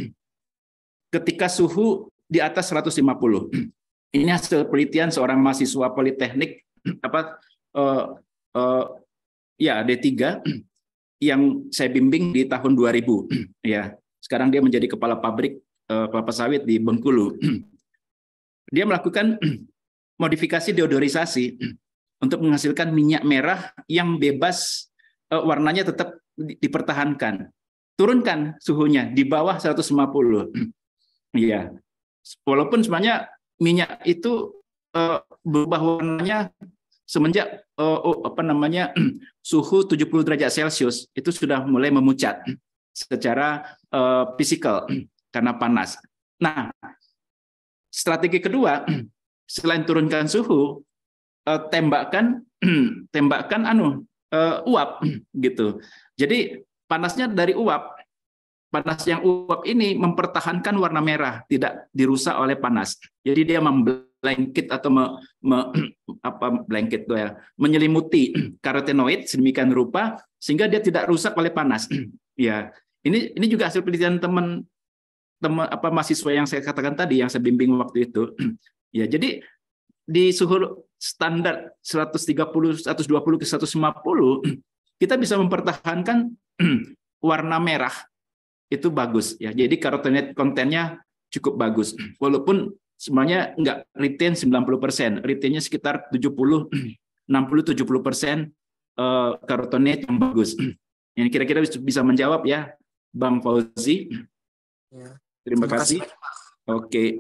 ketika suhu di atas 150. Ini hasil penelitian seorang mahasiswa politeknik D3 yang saya bimbing di tahun 2000 ya. Sekarang dia menjadi kepala pabrik kelapa sawit di Bengkulu. Dia melakukan modifikasi deodorisasi untuk menghasilkan minyak merah yang bebas, warnanya tetap dipertahankan. Turunkan suhunya di bawah 150. Iya. Walaupun sebenarnya minyak itu berubah warnanya semenjak suhu 70 derajat Celcius itu sudah mulai memucat secara fisikal karena panas. Nah, strategi kedua selain turunkan suhu, tembakkan uap gitu. Jadi panasnya dari uap. Panas yang uap ini mempertahankan warna merah, tidak dirusak oleh panas. Jadi dia memblanket atau menyelimuti karotenoid sedemikian rupa sehingga dia tidak rusak oleh panas. Ya, ini juga hasil penelitian teman mahasiswa yang saya katakan tadi yang saya bimbing waktu itu. Ya, jadi di suhu standar 130, 120 ke 150, kita bisa mempertahankan warna merah itu bagus ya. Jadi carotenoid kontennya cukup bagus. Walaupun sebenarnya nggak retain 90%, retainnya sekitar 70, 60-70% carotenoid yang bagus. Yang kira-kira bisa menjawab ya, Bang Fauzi. Ya. Terima kasih. Oke.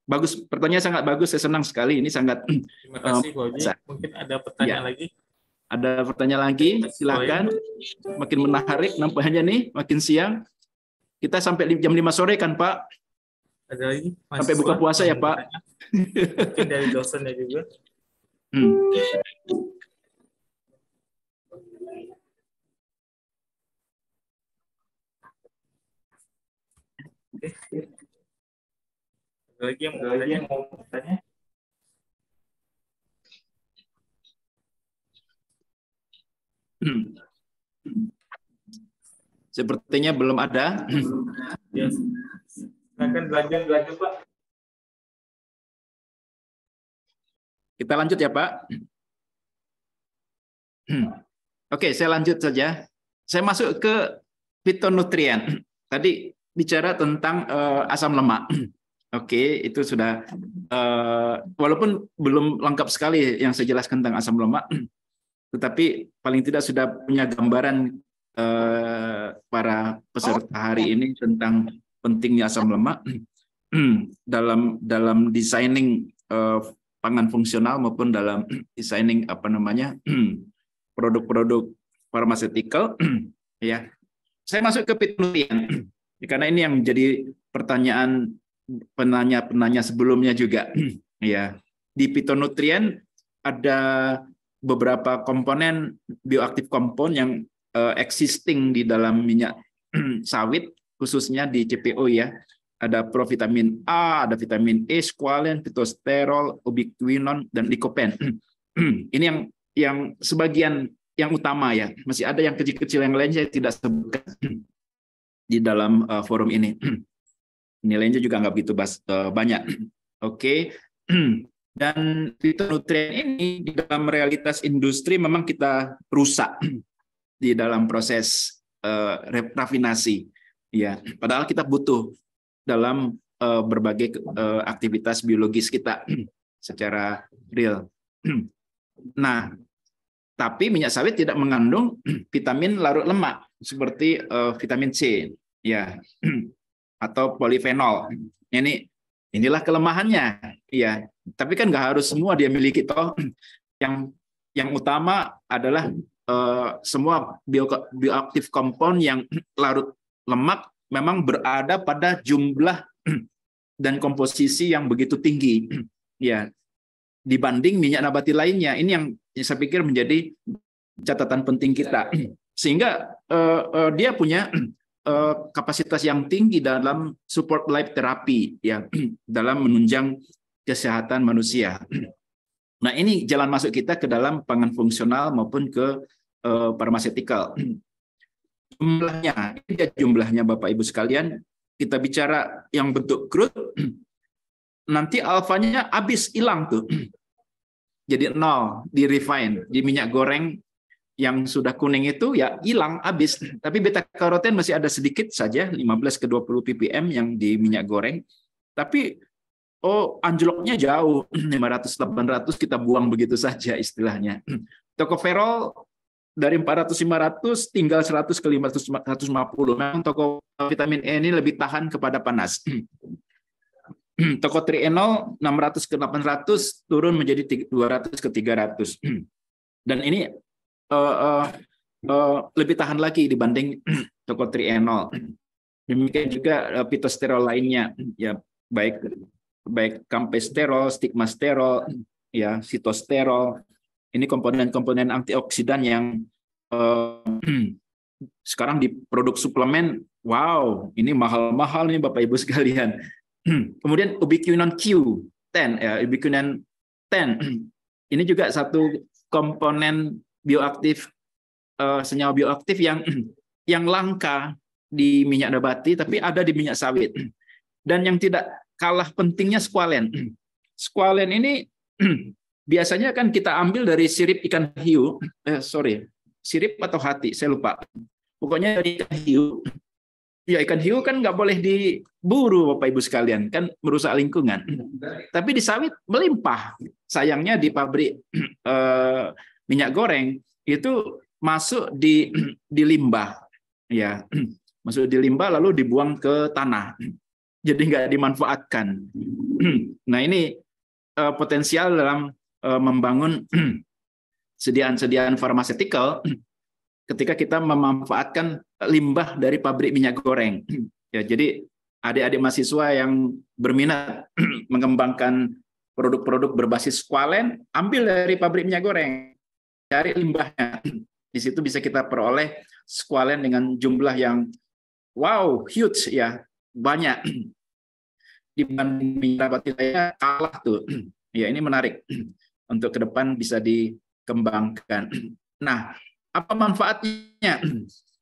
Bagus, pertanyaan sangat bagus. Saya senang sekali. Ini sangat. Terima kasih, Fauzi. Mungkin ada pertanyaan lagi? Ada pertanyaan lagi? Silakan. Makin menarik nampaknya nih, makin siang. Kita sampai jam 5 sore kan, Pak? Ada lagi? Sampai buka puasa ya, Pak? Mungkin dari dosennya juga. Ada lagi yang mau bertanya? Sepertinya belum ada. Ya, silakan lanjut Pak. Kita lanjut ya Pak. Oke, saya lanjut saja. Saya masuk ke fitonutrien. Tadi bicara tentang asam lemak. Oke, itu sudah walaupun belum lengkap sekali yang saya jelaskan tentang asam lemak, tetapi paling tidak sudah punya gambaran para peserta hari ini tentang pentingnya asam lemak dalam designing pangan fungsional maupun dalam designing produk-produk pharmaceutical ya. Saya masuk ke fitonutrien karena ini yang menjadi pertanyaan penanya sebelumnya juga ya. Di fitonutrien ada beberapa komponen bioaktif compound yang existing di dalam minyak sawit, khususnya di CPO ya. Ada provitamin A, ada vitamin E, squalene, phytosterol, ubiquinon, dan lycopene. Ini yang sebagian yang utama ya. Masih ada yang kecil-kecil yang lain saya tidak sebutkan di dalam forum ini. Nilainya juga nggak begitu banyak. Oke. Dan fitonutrien ini di dalam realitas industri memang kita rusak di dalam proses rafinasi ya, padahal kita butuh dalam berbagai aktivitas biologis kita secara real. Nah, tapi minyak sawit tidak mengandung vitamin larut lemak seperti vitamin C ya atau polifenol. Inilah kelemahannya ya. Tapi kan nggak harus semua dia miliki toh. Yang utama adalah semua bioaktif compound yang larut lemak memang berada pada jumlah dan komposisi yang begitu tinggi ya dibanding minyak nabati lainnya. Ini yang saya pikir menjadi catatan penting kita, sehingga dia punya kapasitas yang tinggi dalam support life therapy ya, dalam menunjang kesehatan manusia. Nah, ini jalan masuk kita ke dalam pangan fungsional maupun ke pharmaceutical. Jumlahnya Bapak Ibu sekalian, kita bicara yang bentuk crude, nanti alfanya habis hilang tuh. Jadi 0 di refine, di minyak goreng yang sudah kuning itu ya hilang habis. Tapi beta karoten masih ada sedikit saja, 15 ke 20 ppm yang di minyak goreng. Tapi anjloknya jauh, 500-800 kita buang begitu saja istilahnya. Tocopherol dari 400-500 tinggal 100 ke 150. Memang toko vitamin E ini lebih tahan kepada panas. Tocotrienol 600 ke 800 turun menjadi 200 ke 300. Dan ini lebih tahan lagi dibanding tocotrienol. Demikian juga phytosterol lainnya, ya baik campesterol, stigmasterol, ya sitosterol. Ini komponen-komponen antioksidan yang sekarang di produk suplemen, wow, ini mahal-mahal nih Bapak Ibu sekalian. Kemudian ubiquinon Q10, ya, ubiquinon 10. Ini juga satu komponen bioaktif, senyawa bioaktif yang langka di minyak nabati, tapi ada di minyak sawit. Dan yang tidak kalah pentingnya squalene. Squalene ini biasanya kan kita ambil dari sirip ikan hiu, sirip atau hati, saya lupa. Pokoknya dari ikan hiu. Ya, ikan hiu kan nggak boleh diburu, Bapak Ibu sekalian, kan merusak lingkungan. Tapi di sawit melimpah. Sayangnya di pabrik minyak goreng itu masuk di limbah, ya, masuk di limbah lalu dibuang ke tanah, jadi nggak dimanfaatkan. Nah, ini potensial dalam membangun sediaan farmasetikal ketika kita memanfaatkan limbah dari pabrik minyak goreng. Ya, jadi adik-adik mahasiswa yang berminat mengembangkan produk-produk berbasis squalene, ambil dari pabrik minyak goreng, cari limbahnya. Di situ bisa kita peroleh squalene dengan jumlah yang wow, huge ya, banyak. Dibanding minyak nabati lainnya kalah tuh. Ya, ini menarik untuk ke depan bisa dikembangkan. Nah, apa manfaatnya?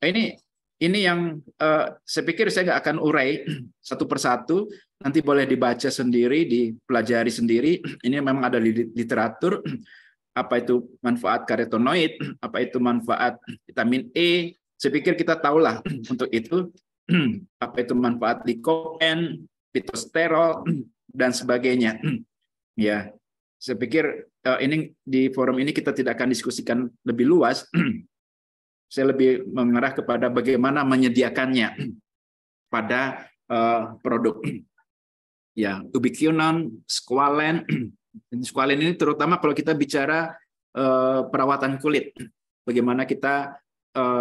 Ini yang saya pikir saya nggak akan urai satu persatu. Nanti boleh dibaca sendiri, dipelajari sendiri. Ini memang ada di literatur. Apa itu manfaat karotenoid? Apa itu manfaat vitamin E? Saya pikir kita tahulah untuk itu. Apa itu manfaat likopen, fitosterol, dan sebagainya. Ya, saya pikir ini di forum ini kita tidak akan diskusikan lebih luas. Saya lebih mengarah kepada bagaimana menyediakannya pada produk. Ya, ubiquinone, squalene. Squalene ini terutama kalau kita bicara perawatan kulit. Bagaimana kita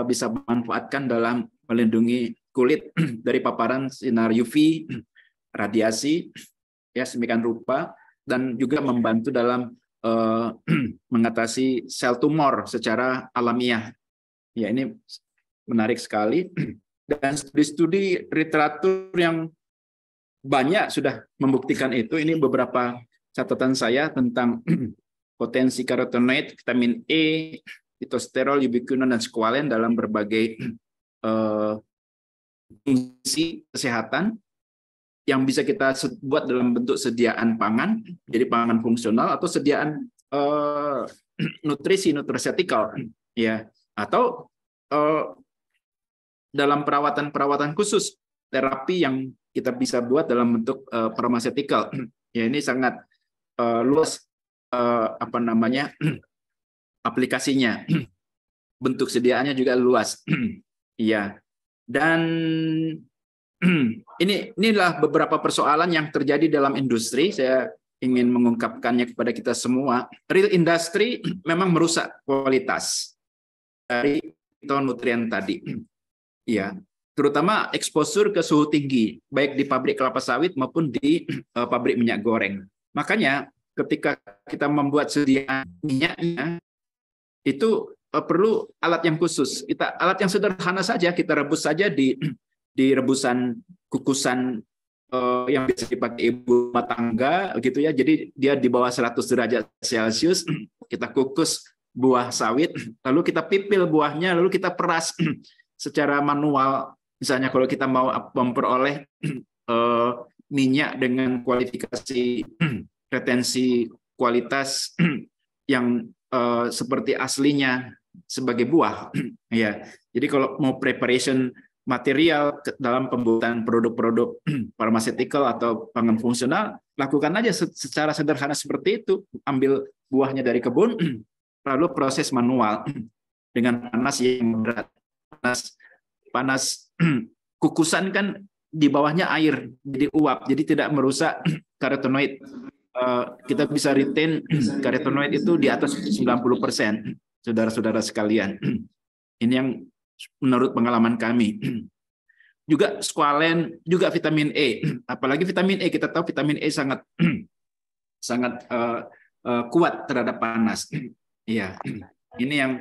bisa memanfaatkan dalam melindungi kulit dari paparan sinar UV, radiasi, ya sedemikian rupa, dan juga membantu dalam mengatasi sel tumor secara alamiah. Ya, ini menarik sekali. Dan studi-studi literatur yang banyak sudah membuktikan itu. Ini beberapa catatan saya tentang potensi karotenoid, vitamin E, fitosterol, ubiquinone, dan squalene dalam berbagai fungsi kesehatan yang bisa kita buat dalam bentuk sediaan pangan, jadi pangan fungsional, atau sediaan nutrisi ya, atau dalam perawatan khusus, terapi yang kita bisa buat dalam bentuk farmasetikal. Ya, ini sangat luas aplikasinya. Bentuk sediaannya juga luas. Ya. Dan inilah beberapa persoalan yang terjadi dalam industri. Saya ingin mengungkapkannya kepada kita semua. Real industry memang merusak kualitas dari nutrien tadi. Ya, terutama eksposur ke suhu tinggi, baik di pabrik kelapa sawit maupun di pabrik minyak goreng. Makanya ketika kita membuat sediaan minyaknya, itu perlu alat yang khusus. Alat yang sederhana saja, kita rebus saja di rebusan kukusan yang bisa dipakai ibu rumah tangga, gitu ya. Jadi dia di bawah 100 derajat Celcius, kita kukus buah sawit, lalu kita pipil buahnya, lalu kita peras secara manual. Misalnya kalau kita mau memperoleh minyak dengan kualifikasi retensi kualitas yang seperti aslinya sebagai buah, ya. Jadi kalau mau preparation material dalam pembuatan produk-produk pharmaceutical atau pangan fungsional, lakukan aja secara sederhana seperti itu. Ambil buahnya dari kebun, lalu proses manual dengan panas yang berat. Panas kukusan kan di bawahnya air, jadi uap, jadi tidak merusak karotenoid. Kita bisa retain karotenoid itu di atas 90%, saudara-saudara sekalian. Ini yang menurut pengalaman kami. Juga squalene, juga vitamin E. Apalagi vitamin E, kita tahu vitamin E sangat kuat terhadap panas. Iya, ini yang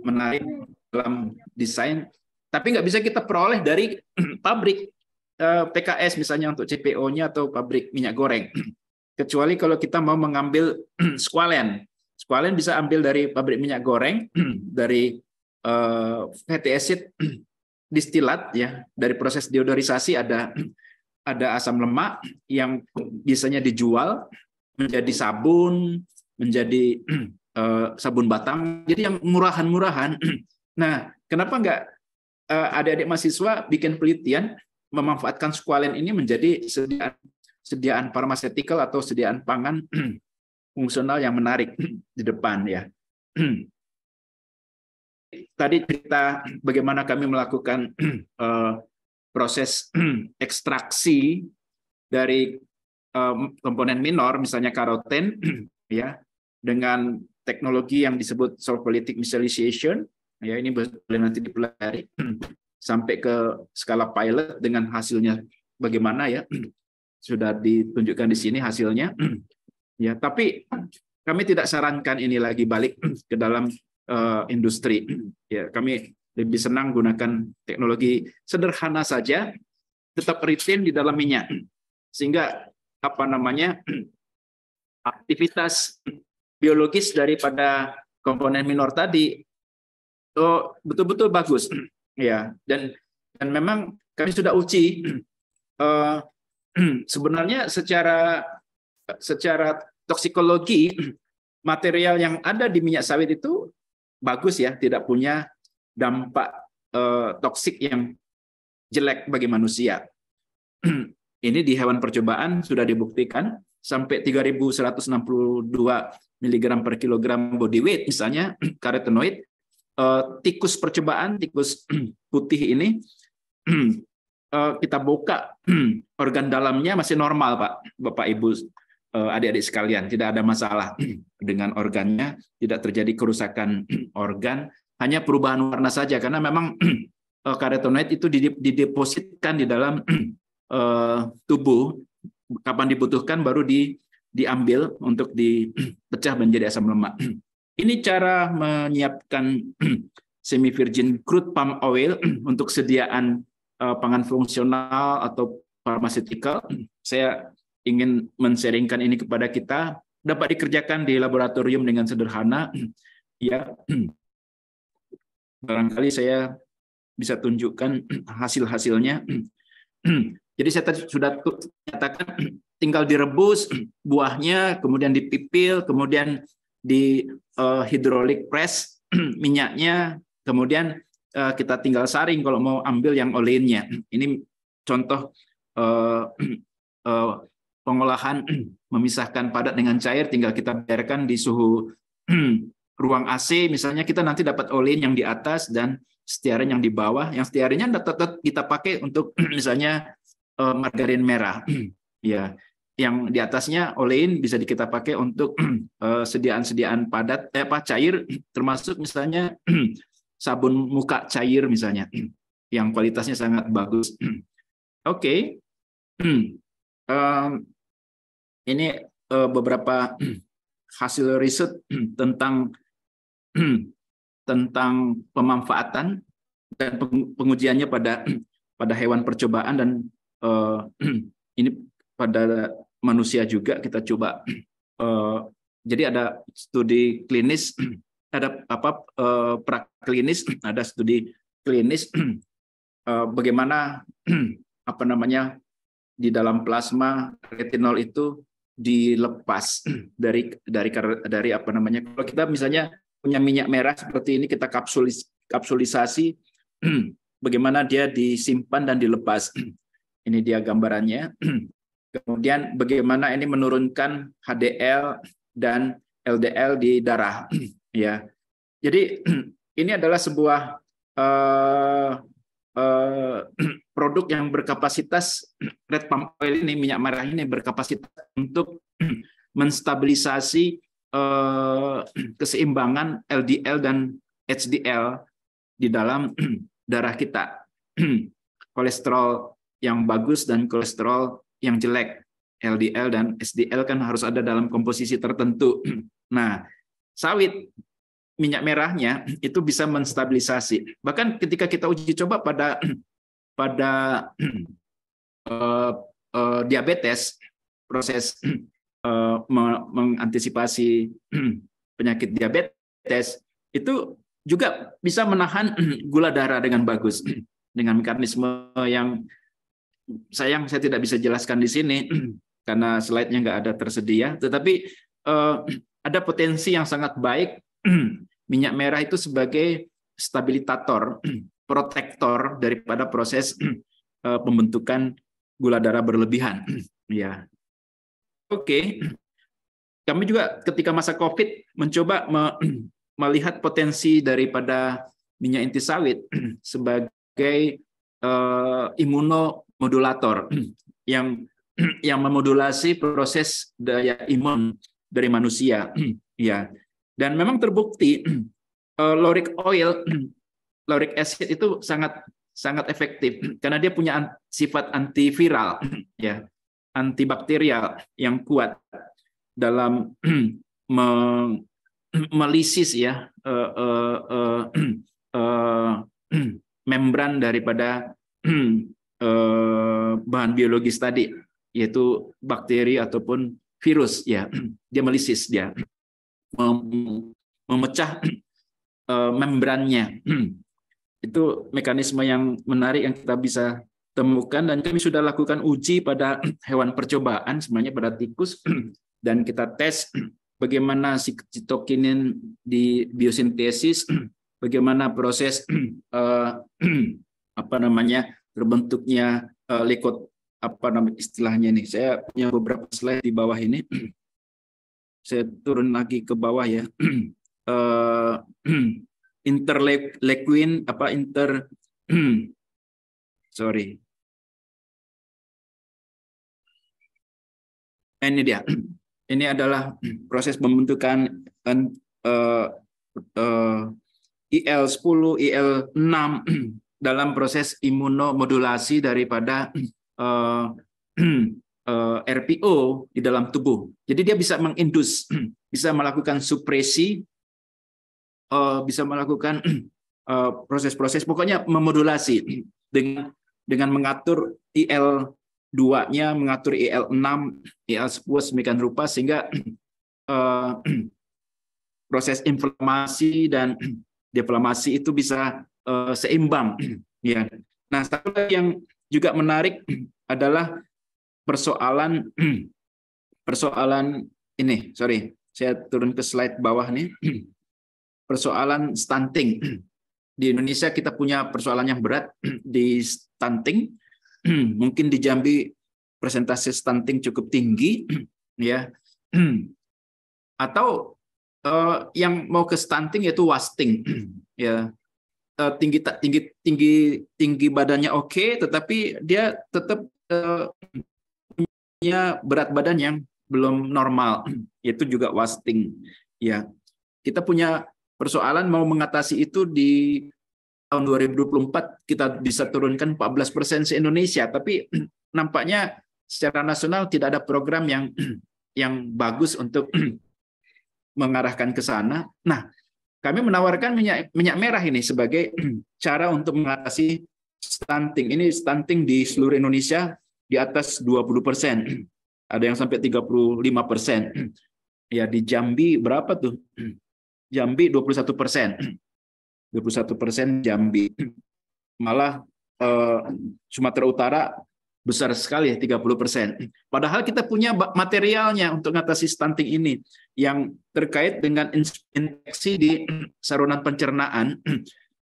menarik dalam desain. Tapi nggak bisa kita peroleh dari pabrik PKS misalnya untuk CPO-nya atau pabrik minyak goreng. Kecuali kalau kita mau mengambil squalene. Squalene bisa ambil dari pabrik minyak goreng, dari fatty acid distilat, ya, dari proses deodorisasi ada asam lemak yang biasanya dijual menjadi sabun, menjadi sabun batang, jadi yang murahan-murahan. Nah, kenapa nggak adik-adik mahasiswa bikin penelitian memanfaatkan squalene ini menjadi sediaan pharmaceutical atau sediaan pangan fungsional yang menarik di depan ya. Tadi cerita bagaimana kami melakukan proses ekstraksi dari komponen minor, misalnya karoten, ya, dengan teknologi yang disebut sulfolytic methylation, ya, ini boleh nanti dipelajari sampai ke skala pilot dengan hasilnya bagaimana ya, sudah ditunjukkan di sini hasilnya, ya. Tapi kami tidak sarankan ini lagi balik ke dalam industri, ya. Kami lebih senang gunakan teknologi sederhana saja, tetap retain di dalam minyak, sehingga aktivitas biologis daripada komponen minor tadi betul-betul bagus, ya. Dan memang kami sudah uji sebenarnya secara toksikologi material yang ada di minyak sawit itu bagus ya, tidak punya dampak toksik yang jelek bagi manusia. Ini di hewan percobaan sudah dibuktikan sampai 3.162 mg per kilogram body weight misalnya karotenoid. Tikus percobaan, tikus putih ini kita buka organ dalamnya masih normal, Pak, Bapak Ibu, adik-adik sekalian, tidak ada masalah dengan organnya, tidak terjadi kerusakan organ, hanya perubahan warna saja karena memang karotenoid itu didepositkan di dalam tubuh, kapan dibutuhkan baru diambil untuk dipecah menjadi asam lemak. Ini cara menyiapkan semi virgin crude palm oil untuk sediaan pangan fungsional atau pharmaceutical. Saya ingin men-sharingkan ini kepada kita, dapat dikerjakan di laboratorium dengan sederhana, ya. Barangkali saya bisa tunjukkan hasil-hasilnya. Jadi saya tadi sudah katakan tinggal direbus buahnya, kemudian dipipil, kemudian di hidrolik press minyaknya, kemudian kita tinggal saring kalau mau ambil yang oleinnya. Ini contoh pengolahan memisahkan padat dengan cair, tinggal kita biarkan di suhu ruang AC, misalnya kita nanti dapat olein yang di atas dan stearin yang di bawah. Yang stearinnya tetap kita pakai untuk misalnya margarin merah, ya. Yang di atasnya olein bisa kita pakai untuk sediaan-sediaan padat, cair, termasuk misalnya sabun muka cair misalnya, yang kualitasnya sangat bagus. Oke. Ini beberapa hasil riset tentang pemanfaatan dan pengujiannya pada hewan percobaan, dan ini pada manusia juga kita coba. Jadi ada studi klinis, ada praklinis, ada studi klinis bagaimana di dalam plasma retinol itu dilepas dari kalau kita misalnya punya minyak merah seperti ini, kita kapsulisasi, bagaimana dia disimpan dan dilepas. Ini dia gambarannya. Kemudian bagaimana ini menurunkan HDL dan LDL di darah, ya. Jadi ini adalah sebuah produk yang berkapasitas, red palm oil ini, minyak merah ini berkapasitas untuk menstabilisasi keseimbangan LDL dan HDL di dalam darah kita. Kolesterol yang bagus dan kolesterol yang jelek, LDL dan HDL kan harus ada dalam komposisi tertentu. Nah, sawit, minyak merahnya itu bisa menstabilisasi. Bahkan ketika kita uji coba pada diabetes, proses mengantisipasi penyakit diabetes, itu juga bisa menahan gula darah dengan bagus, dengan mekanisme yang sayang saya tidak bisa jelaskan di sini karena slide-nya nggak ada tersedia. Tetapi ada potensi yang sangat baik minyak merah itu sebagai stabilisator, protektor daripada proses pembentukan gula darah berlebihan. Ya, oke. Kami juga ketika masa COVID mencoba melihat potensi daripada minyak inti sawit sebagai imunomodulator yang memodulasi proses daya imun dari manusia. Ya, dan memang terbukti lauric acid itu sangat efektif karena dia punya sifat antiviral, ya, antibakterial yang kuat dalam melisis ya membran daripada bahan biologis tadi, yaitu bakteri ataupun virus, ya. Dia melisis, dia memecah membrannya. Itu mekanisme yang menarik yang kita bisa temukan, dan kami sudah lakukan uji pada hewan percobaan, sebenarnya pada tikus, dan kita tes bagaimana sitokinin di biosintesis, bagaimana proses terbentuknya leukot, istilahnya ini. Saya punya beberapa slide di bawah ini. Saya turun lagi ke bawah ya. Interleukin sorry. Ini dia. Ini adalah proses pembentukan IL-10, IL-6 dalam proses imunomodulasi daripada RPO di dalam tubuh. Jadi dia bisa mengindus, bisa melakukan supresi, bisa melakukan proses-proses, pokoknya memodulasi dengan mengatur IL-2-nya, mengatur IL-6, IL-10 sedemikian rupa sehingga proses inflamasi dan deflamasi itu bisa seimbang. Ya. Nah, satu lagi yang juga menarik adalah persoalan ini. Sorry, saya turun ke slide bawah nih. Persoalan stunting. Di Indonesia kita punya persoalan yang berat di stunting. Mungkin di Jambi persentase stunting cukup tinggi, ya. Atau yang mau ke stunting yaitu wasting, ya. Tinggi badannya oke, tetapi dia tetap punya berat badan yang belum normal, yaitu juga wasting, ya. Kita punya persoalan mau mengatasi itu di tahun 2024 kita bisa turunkan 14% se-Indonesia, tapi nampaknya secara nasional tidak ada program yang bagus untuk mengarahkan ke sana. Nah, kami menawarkan minyak merah ini sebagai cara untuk mengatasi stunting. Ini stunting di seluruh Indonesia di atas 20%. Ada yang sampai 35%. Ya, di Jambi berapa tuh? Jambi 21%. 21% Jambi. Malah Sumatera Utara besar sekali, 30%. Padahal kita punya materialnya untuk mengatasi stunting ini yang terkait dengan infeksi di saluran pencernaan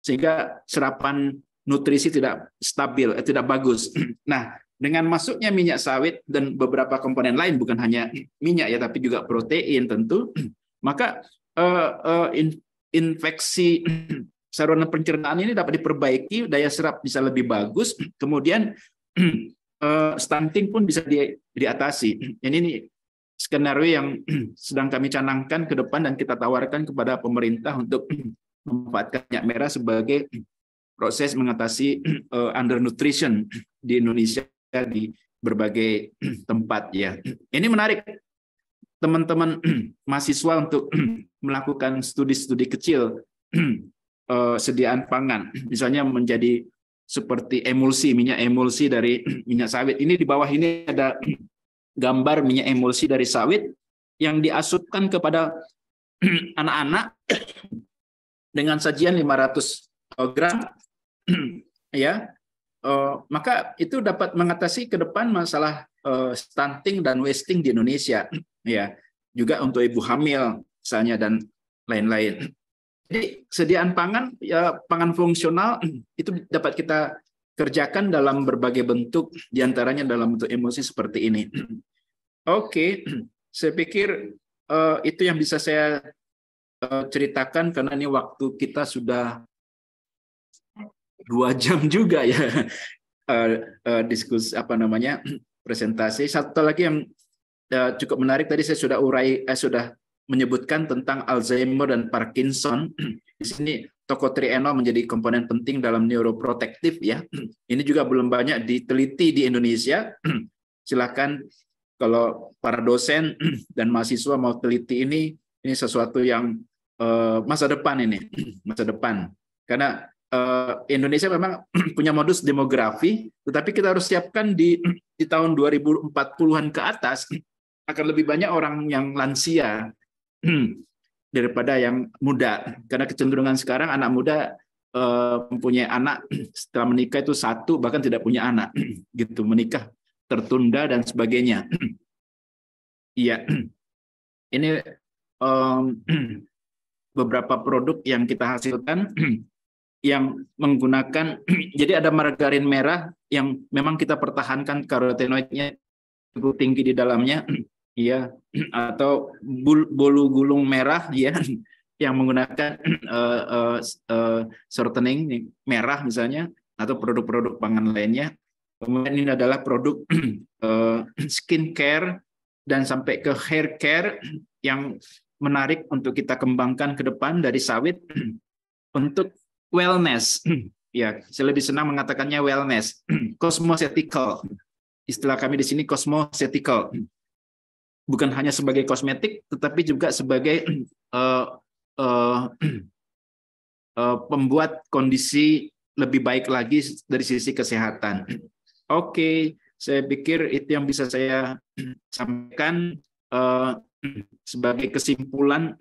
sehingga serapan nutrisi tidak stabil, tidak bagus. Nah, dengan masuknya minyak sawit dan beberapa komponen lain, bukan hanya minyak ya, tapi juga protein tentu, maka infeksi saluran pencernaan ini dapat diperbaiki, daya serap bisa lebih bagus, kemudian stunting pun bisa diatasi. Ini skenario yang sedang kami canangkan ke depan dan kita tawarkan kepada pemerintah untuk memanfaatkan minyak merah sebagai proses mengatasi undernutrition di Indonesia di berbagai tempat, ya. Ini menarik teman-teman mahasiswa untuk melakukan studi-studi kecil sediaan pangan, misalnya menjadi seperti emulsi, minyak emulsi dari minyak sawit. Ini di bawah ini ada gambar minyak emulsi dari sawit yang diasupkan kepada anak-anak dengan sajian 500 gram, ya. Maka itu dapat mengatasi ke depan masalah stunting dan wasting di Indonesia, ya. Juga untuk ibu hamil misalnya, dan lain-lain. Jadi sediaan pangan, ya pangan fungsional itu dapat kita kerjakan dalam berbagai bentuk, diantaranya dalam bentuk emosi seperti ini. Oke, saya pikir itu yang bisa saya ceritakan, karena ini waktu kita sudah 2 jam juga ya diskusi presentasi. Satu lagi yang cukup menarik, tadi saya sudah sudah menyebutkan tentang Alzheimer dan Parkinson. Di sini tocotrienol menjadi komponen penting dalam neuroprotektif ya. Ini juga belum banyak diteliti di Indonesia. Silakan kalau para dosen dan mahasiswa mau teliti ini sesuatu yang masa depan ini, masa depan. Karena Indonesia memang punya modus demografi, tetapi kita harus siapkan di tahun 2040-an ke atas akan lebih banyak orang yang lansia daripada yang muda. Karena kecenderungan sekarang anak muda mempunyai anak setelah menikah itu 1, bahkan tidak punya anak, gitu, menikah tertunda dan sebagainya. Iya, ini beberapa produk yang kita hasilkan yang menggunakan, jadi ada margarin merah yang memang kita pertahankan karotenoidnya cukup tinggi di dalamnya, ya, atau bolu gulung merah, ya, yang menggunakan shortening merah misalnya, atau produk-produk pangan lainnya. Kemudian ini adalah produk skincare dan sampai ke hair care yang menarik untuk kita kembangkan ke depan dari sawit untuk wellness. Ya, saya lebih senang mengatakannya wellness. Cosmeceutical. Istilah kami di sini cosmeceutical. Bukan hanya sebagai kosmetik, tetapi juga sebagai pembuat kondisi lebih baik lagi dari sisi kesehatan. Oke, saya pikir itu yang bisa saya sampaikan sebagai kesimpulan.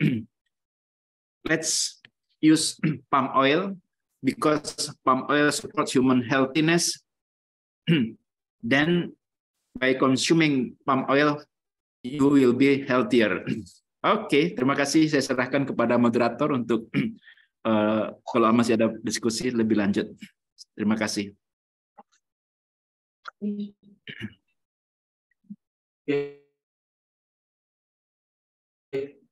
Let's use palm oil because palm oil supports human healthiness. Then by consuming palm oil, you will be healthier. Oke, terima kasih. Saya serahkan kepada moderator untuk kalau masih ada diskusi lebih lanjut. Terima kasih.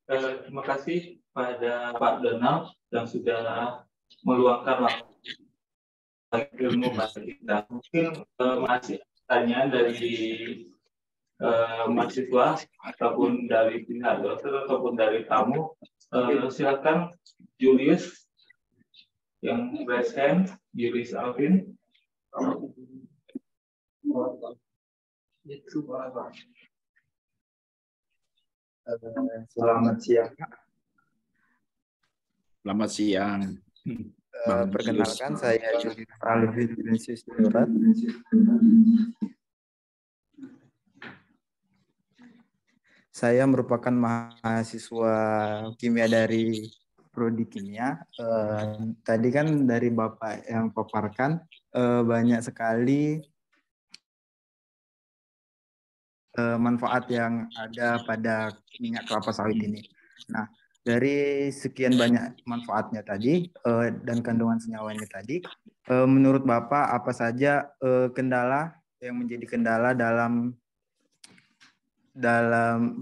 Terima kasih pada Pak Donald yang sudah meluangkan waktu ilmu pada kita. Mungkin masih tanya dari mahasiswa ataupun dari pihak dokter ataupun dari tamu. Silakan Julius yang raise hand, Julius Alvin. Selamat siang. Selamat siang. Perkenalkan, saya Julius Alvin Vinicius Durat. Saya merupakan mahasiswa kimia dari Prodi Kimia. Tadi kan dari Bapak yang paparkan banyak sekali manfaat yang ada pada minyak kelapa sawit ini. Nah, dari sekian banyak manfaatnya tadi dan kandungan senyawanya tadi, menurut Bapak apa saja kendala yang menjadi kendala dalam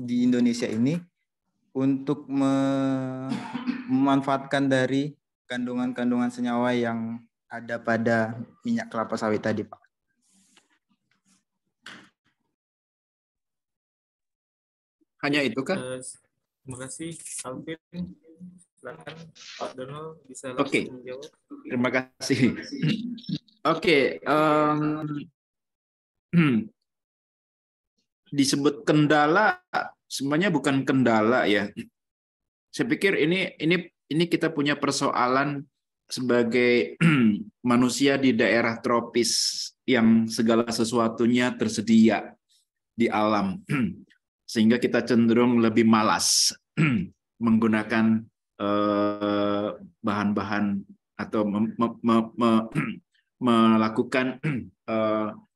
di Indonesia ini untuk memanfaatkan dari kandungan-kandungan senyawa yang ada pada minyak kelapa sawit tadi, Pak? Hanya itu kan? Terima kasih, Alvin. Silakan Pak Donald bisa langsung menjawab. Terima kasih. Oke, disebut kendala, sebenarnya bukan kendala ya. Saya pikir ini kita punya persoalan sebagai manusia di daerah tropis yang segala sesuatunya tersedia di alam. Sehingga kita cenderung lebih malas menggunakan bahan-bahan atau melakukan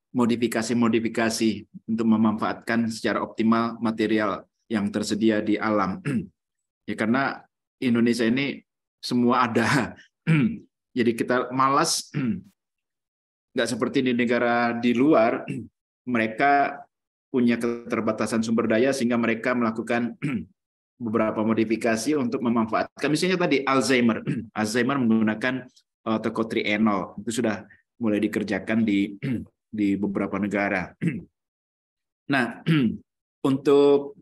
modifikasi-modifikasi untuk memanfaatkan secara optimal material yang tersedia di alam. Ya karena Indonesia ini semua ada. Jadi kita malas, nggak seperti di negara di luar, mereka punya keterbatasan sumber daya sehingga mereka melakukan beberapa modifikasi untuk memanfaatkan. Misalnya tadi Alzheimer. Alzheimer menggunakan tocotrienol. Itu sudah mulai dikerjakan di beberapa negara. Nah, untuk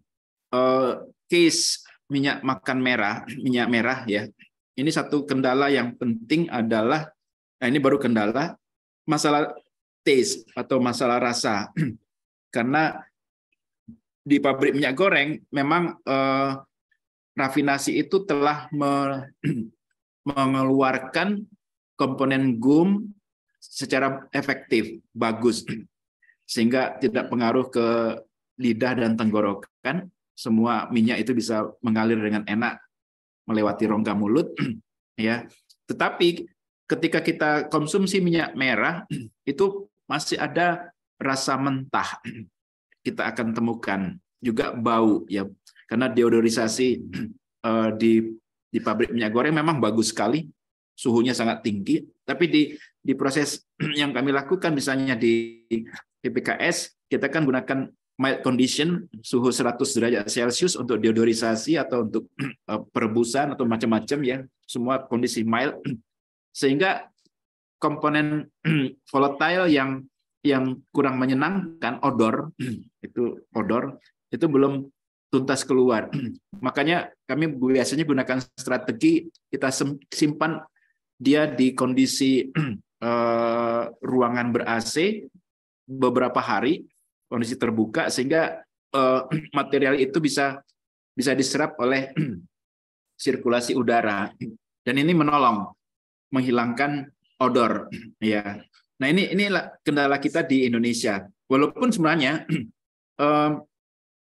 case minyak merah ya. Ini satu kendala yang penting adalah, nah ini baru kendala, masalah taste atau masalah rasa. Karena di pabrik minyak goreng memang rafinasi itu telah mengeluarkan komponen gum secara efektif, bagus, sehingga tidak pengaruh ke lidah dan tenggorokan. Semua minyak itu bisa mengalir dengan enak melewati rongga mulut, ya. Tetapi ketika kita konsumsi minyak merah itu masih ada rasa mentah. Kita akan temukan juga bau, ya, karena deodorisasi di pabrik minyak goreng memang bagus sekali, suhunya sangat tinggi. Tapi di proses yang kami lakukan, misalnya di PPKS, kita kan gunakan mild condition, suhu 100 derajat Celcius untuk deodorisasi atau untuk perebusan atau macam-macam, ya, semua kondisi mild, sehingga komponen volatile yang kurang menyenangkan, odor itu belum tuntas keluar. Makanya kami biasanya gunakan strategi kita simpan dia di kondisi ruangan ber-AC beberapa hari, kondisi terbuka, sehingga material itu bisa diserap oleh sirkulasi udara, dan ini menolong menghilangkan odor, ya. Nah, inilah kendala kita di Indonesia. Walaupun sebenarnya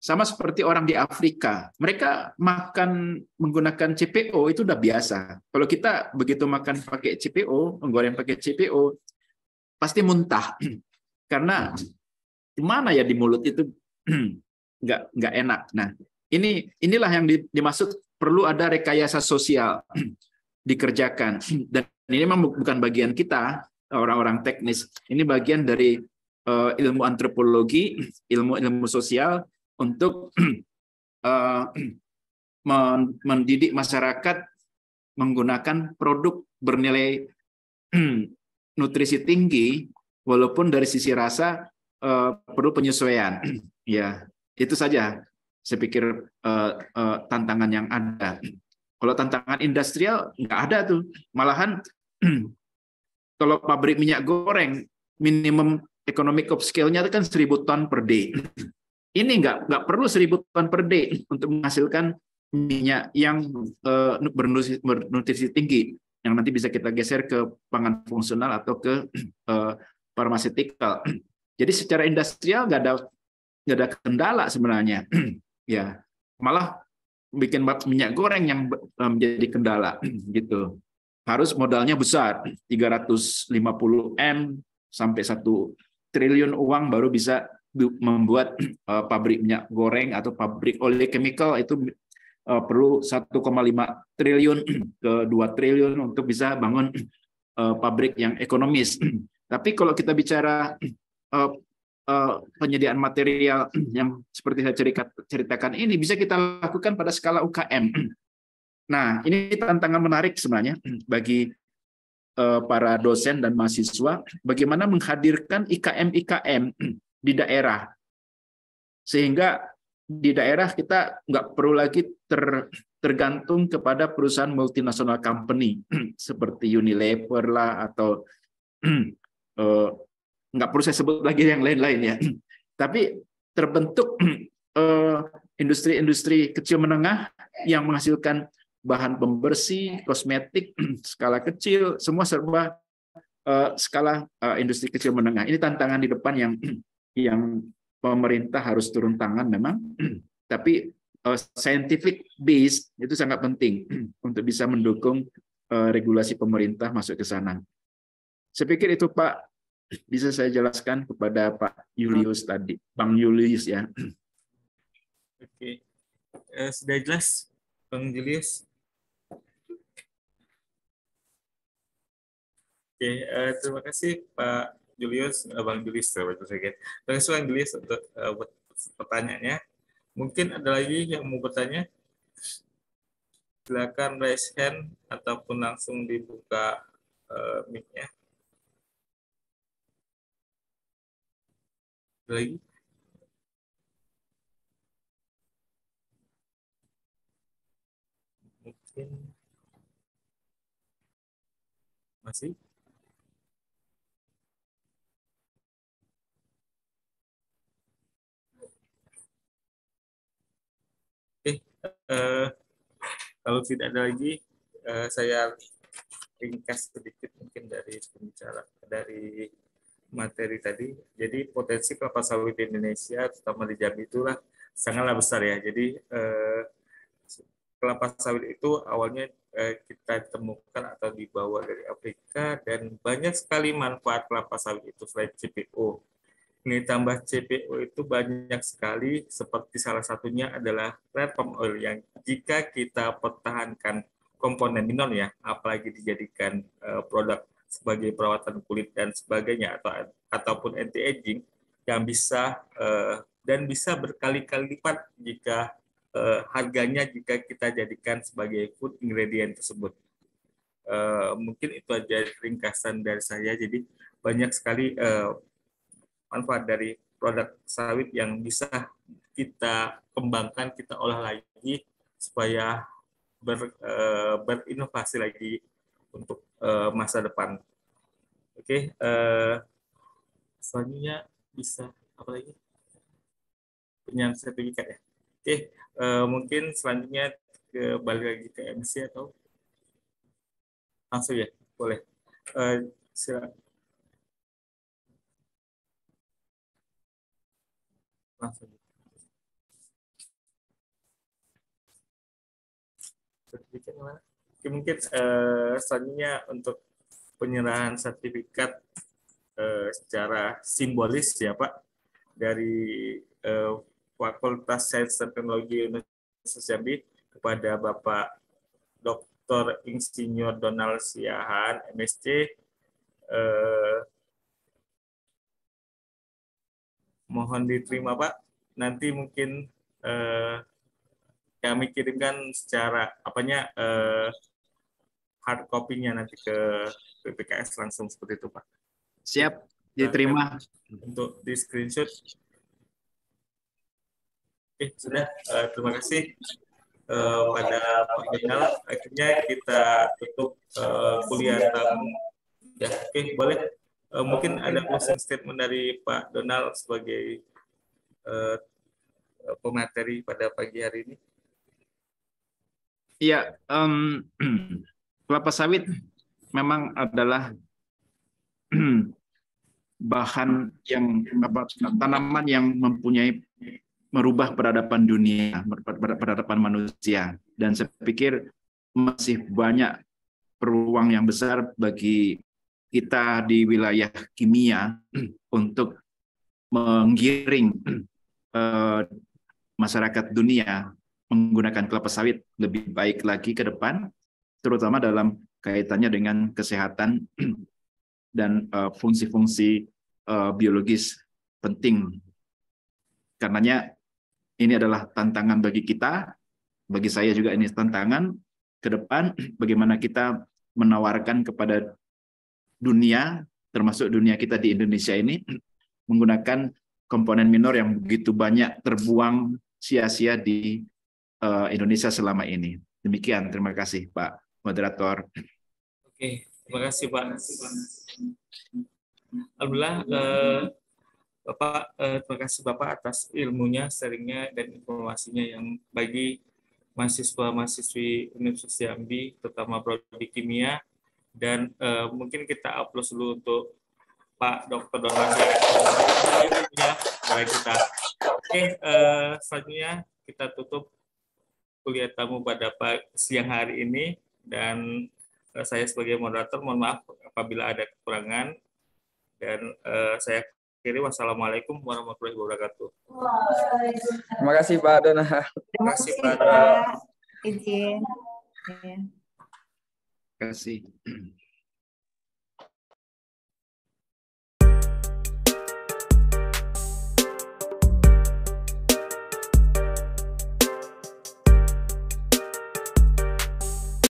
sama seperti orang di Afrika, mereka makan menggunakan CPO itu udah biasa. Kalau kita begitu makan pakai CPO, menggoreng pakai CPO, pasti muntah. Karena gimana ya, di mulut itu nggak enak. Nah, inilah yang dimaksud perlu ada rekayasa sosial dikerjakan. Dan ini memang bukan bagian kita, orang-orang teknis. Ini bagian dari ilmu antropologi, ilmu sosial untuk mendidik masyarakat menggunakan produk bernilai nutrisi tinggi, walaupun dari sisi rasa perlu penyesuaian. Ya, itu saja saya pikir tantangan yang ada. Kalau tantangan industrial nggak ada tuh, malahan kalau pabrik minyak goreng minimum economic of scale-nya itu kan 1.000 ton per day. Ini nggak perlu 1.000 ton per day untuk menghasilkan minyak yang bernutrisi tinggi, yang nanti bisa kita geser ke pangan fungsional atau ke pharmaceutical. Jadi secara industrial nggak ada kendala sebenarnya. Ya, malah bikin minyak goreng yang menjadi kendala gitu. Harus modalnya besar, 350 M sampai 1 triliun uang baru bisa membuat pabrik minyak goreng atau pabrik oleochemical itu perlu 1,5 triliun ke 2 triliun untuk bisa bangun pabrik yang ekonomis. Tapi kalau kita bicara penyediaan material yang seperti saya ceritakan ini bisa kita lakukan pada skala UKM. Nah, ini tantangan menarik sebenarnya bagi para dosen dan mahasiswa, bagaimana menghadirkan IKM di daerah, sehingga di daerah kita nggak perlu lagi tergantung kepada perusahaan multinasional company seperti Unilever lah, atau nggak perlu saya sebut lagi yang lain-lain ya. Tapi terbentuk industri-industri kecil menengah yang menghasilkan bahan pembersih, kosmetik, skala kecil, semua serba skala industri kecil menengah. Ini tantangan di depan yang pemerintah harus turun tangan memang, tapi scientific base itu sangat penting untuk bisa mendukung regulasi pemerintah masuk ke sana. Saya pikir itu, Pak, bisa saya jelaskan kepada Pak Julius tadi, Bang Julius ya. Oke, sudah jelas Bang Julius. Oke, terima kasih Pak Julius, Bang Julius, terima kasih Bang Julius untuk pertanyaannya. Mungkin ada lagi yang mau bertanya? Silakan raise hand ataupun langsung dibuka mic-nya. Ada lagi? Mungkin masih? Oke, kalau tidak ada lagi, saya ringkas sedikit mungkin dari pembicara dari materi tadi. Jadi potensi kelapa sawit di Indonesia, terutama di Jambi itulah sangatlah besar ya. Jadi kelapa sawit itu awalnya kita temukan atau dibawa dari Afrika dan banyak sekali manfaat kelapa sawit itu selain CPO. Nilai tambah CPO itu banyak sekali, seperti salah satunya adalah red palm oil yang jika kita pertahankan komponen minor ya, apalagi dijadikan produk sebagai perawatan kulit dan sebagainya ataupun anti aging yang bisa dan bisa berkali-kali lipat jika harganya jika kita jadikan sebagai food ingredient tersebut. Mungkin itu aja ringkasan dari saya. Jadi banyak sekali manfaat dari produk sawit yang bisa kita kembangkan, kita olah lagi supaya berinovasi lagi untuk masa depan. Oke, selanjutnya bisa apa lagi? Penyerahan sertifikat ya. Oke, mungkin selanjutnya balik lagi ke MC atau langsung ya, boleh. Silakan. Langsung. Sertifikat mana? Oke, mungkin selanjutnya untuk penyerahan sertifikat secara simbolis ya Pak dari Fakultas Sains dan Teknologi Universitas Jambi kepada Bapak Dr. Insinyur Donald Siahaan, MSc. Mohon diterima Pak. Nanti mungkin kami kirimkan secara hard copy-nya nanti ke PPKS langsung seperti itu Pak. Siap, diterima. Untuk di screenshot. Oke, sudah. Terima kasih pada Pak Donald. Akhirnya kita tutup kuliah tamu. Ya, oke, boleh. Mungkin ada closing statement dari Pak Donald sebagai pemateri pada pagi hari ini. Iya, kelapa sawit memang adalah bahan yang tanaman yang merubah peradaban dunia, peradaban manusia, dan saya pikir masih banyak peluang yang besar bagi kita di wilayah kimia untuk menggiring masyarakat dunia menggunakan kelapa sawit lebih baik lagi ke depan, terutama dalam kaitannya dengan kesehatan dan fungsi-fungsi biologis penting. Karenanya ini adalah tantangan bagi kita, bagi saya juga ini tantangan ke depan, bagaimana kita menawarkan kepada dunia, termasuk dunia kita di Indonesia ini, menggunakan komponen minor yang begitu banyak terbuang sia-sia di Indonesia selama ini. Demikian, terima kasih Pak Moderator. Oke, terima kasih Pak. Alhamdulillah, Bapak, terima kasih Bapak atas ilmunya, sharingnya, dan informasinya yang bagi mahasiswa-mahasiswi Universitas Jambi, terutama prodi kimia, dan mungkin kita upload dulu untuk Pak Dr. Donald ya, kita. Oke, selanjutnya kita tutup kuliah tamu pada siang hari ini, dan saya sebagai moderator mohon maaf apabila ada kekurangan, dan saya akhiri. Wassalamualaikum warahmatullahi wabarakatuh. Terima kasih Pak Donald. Terima kasih Pak Donald. izin. Ya. Terima kasih.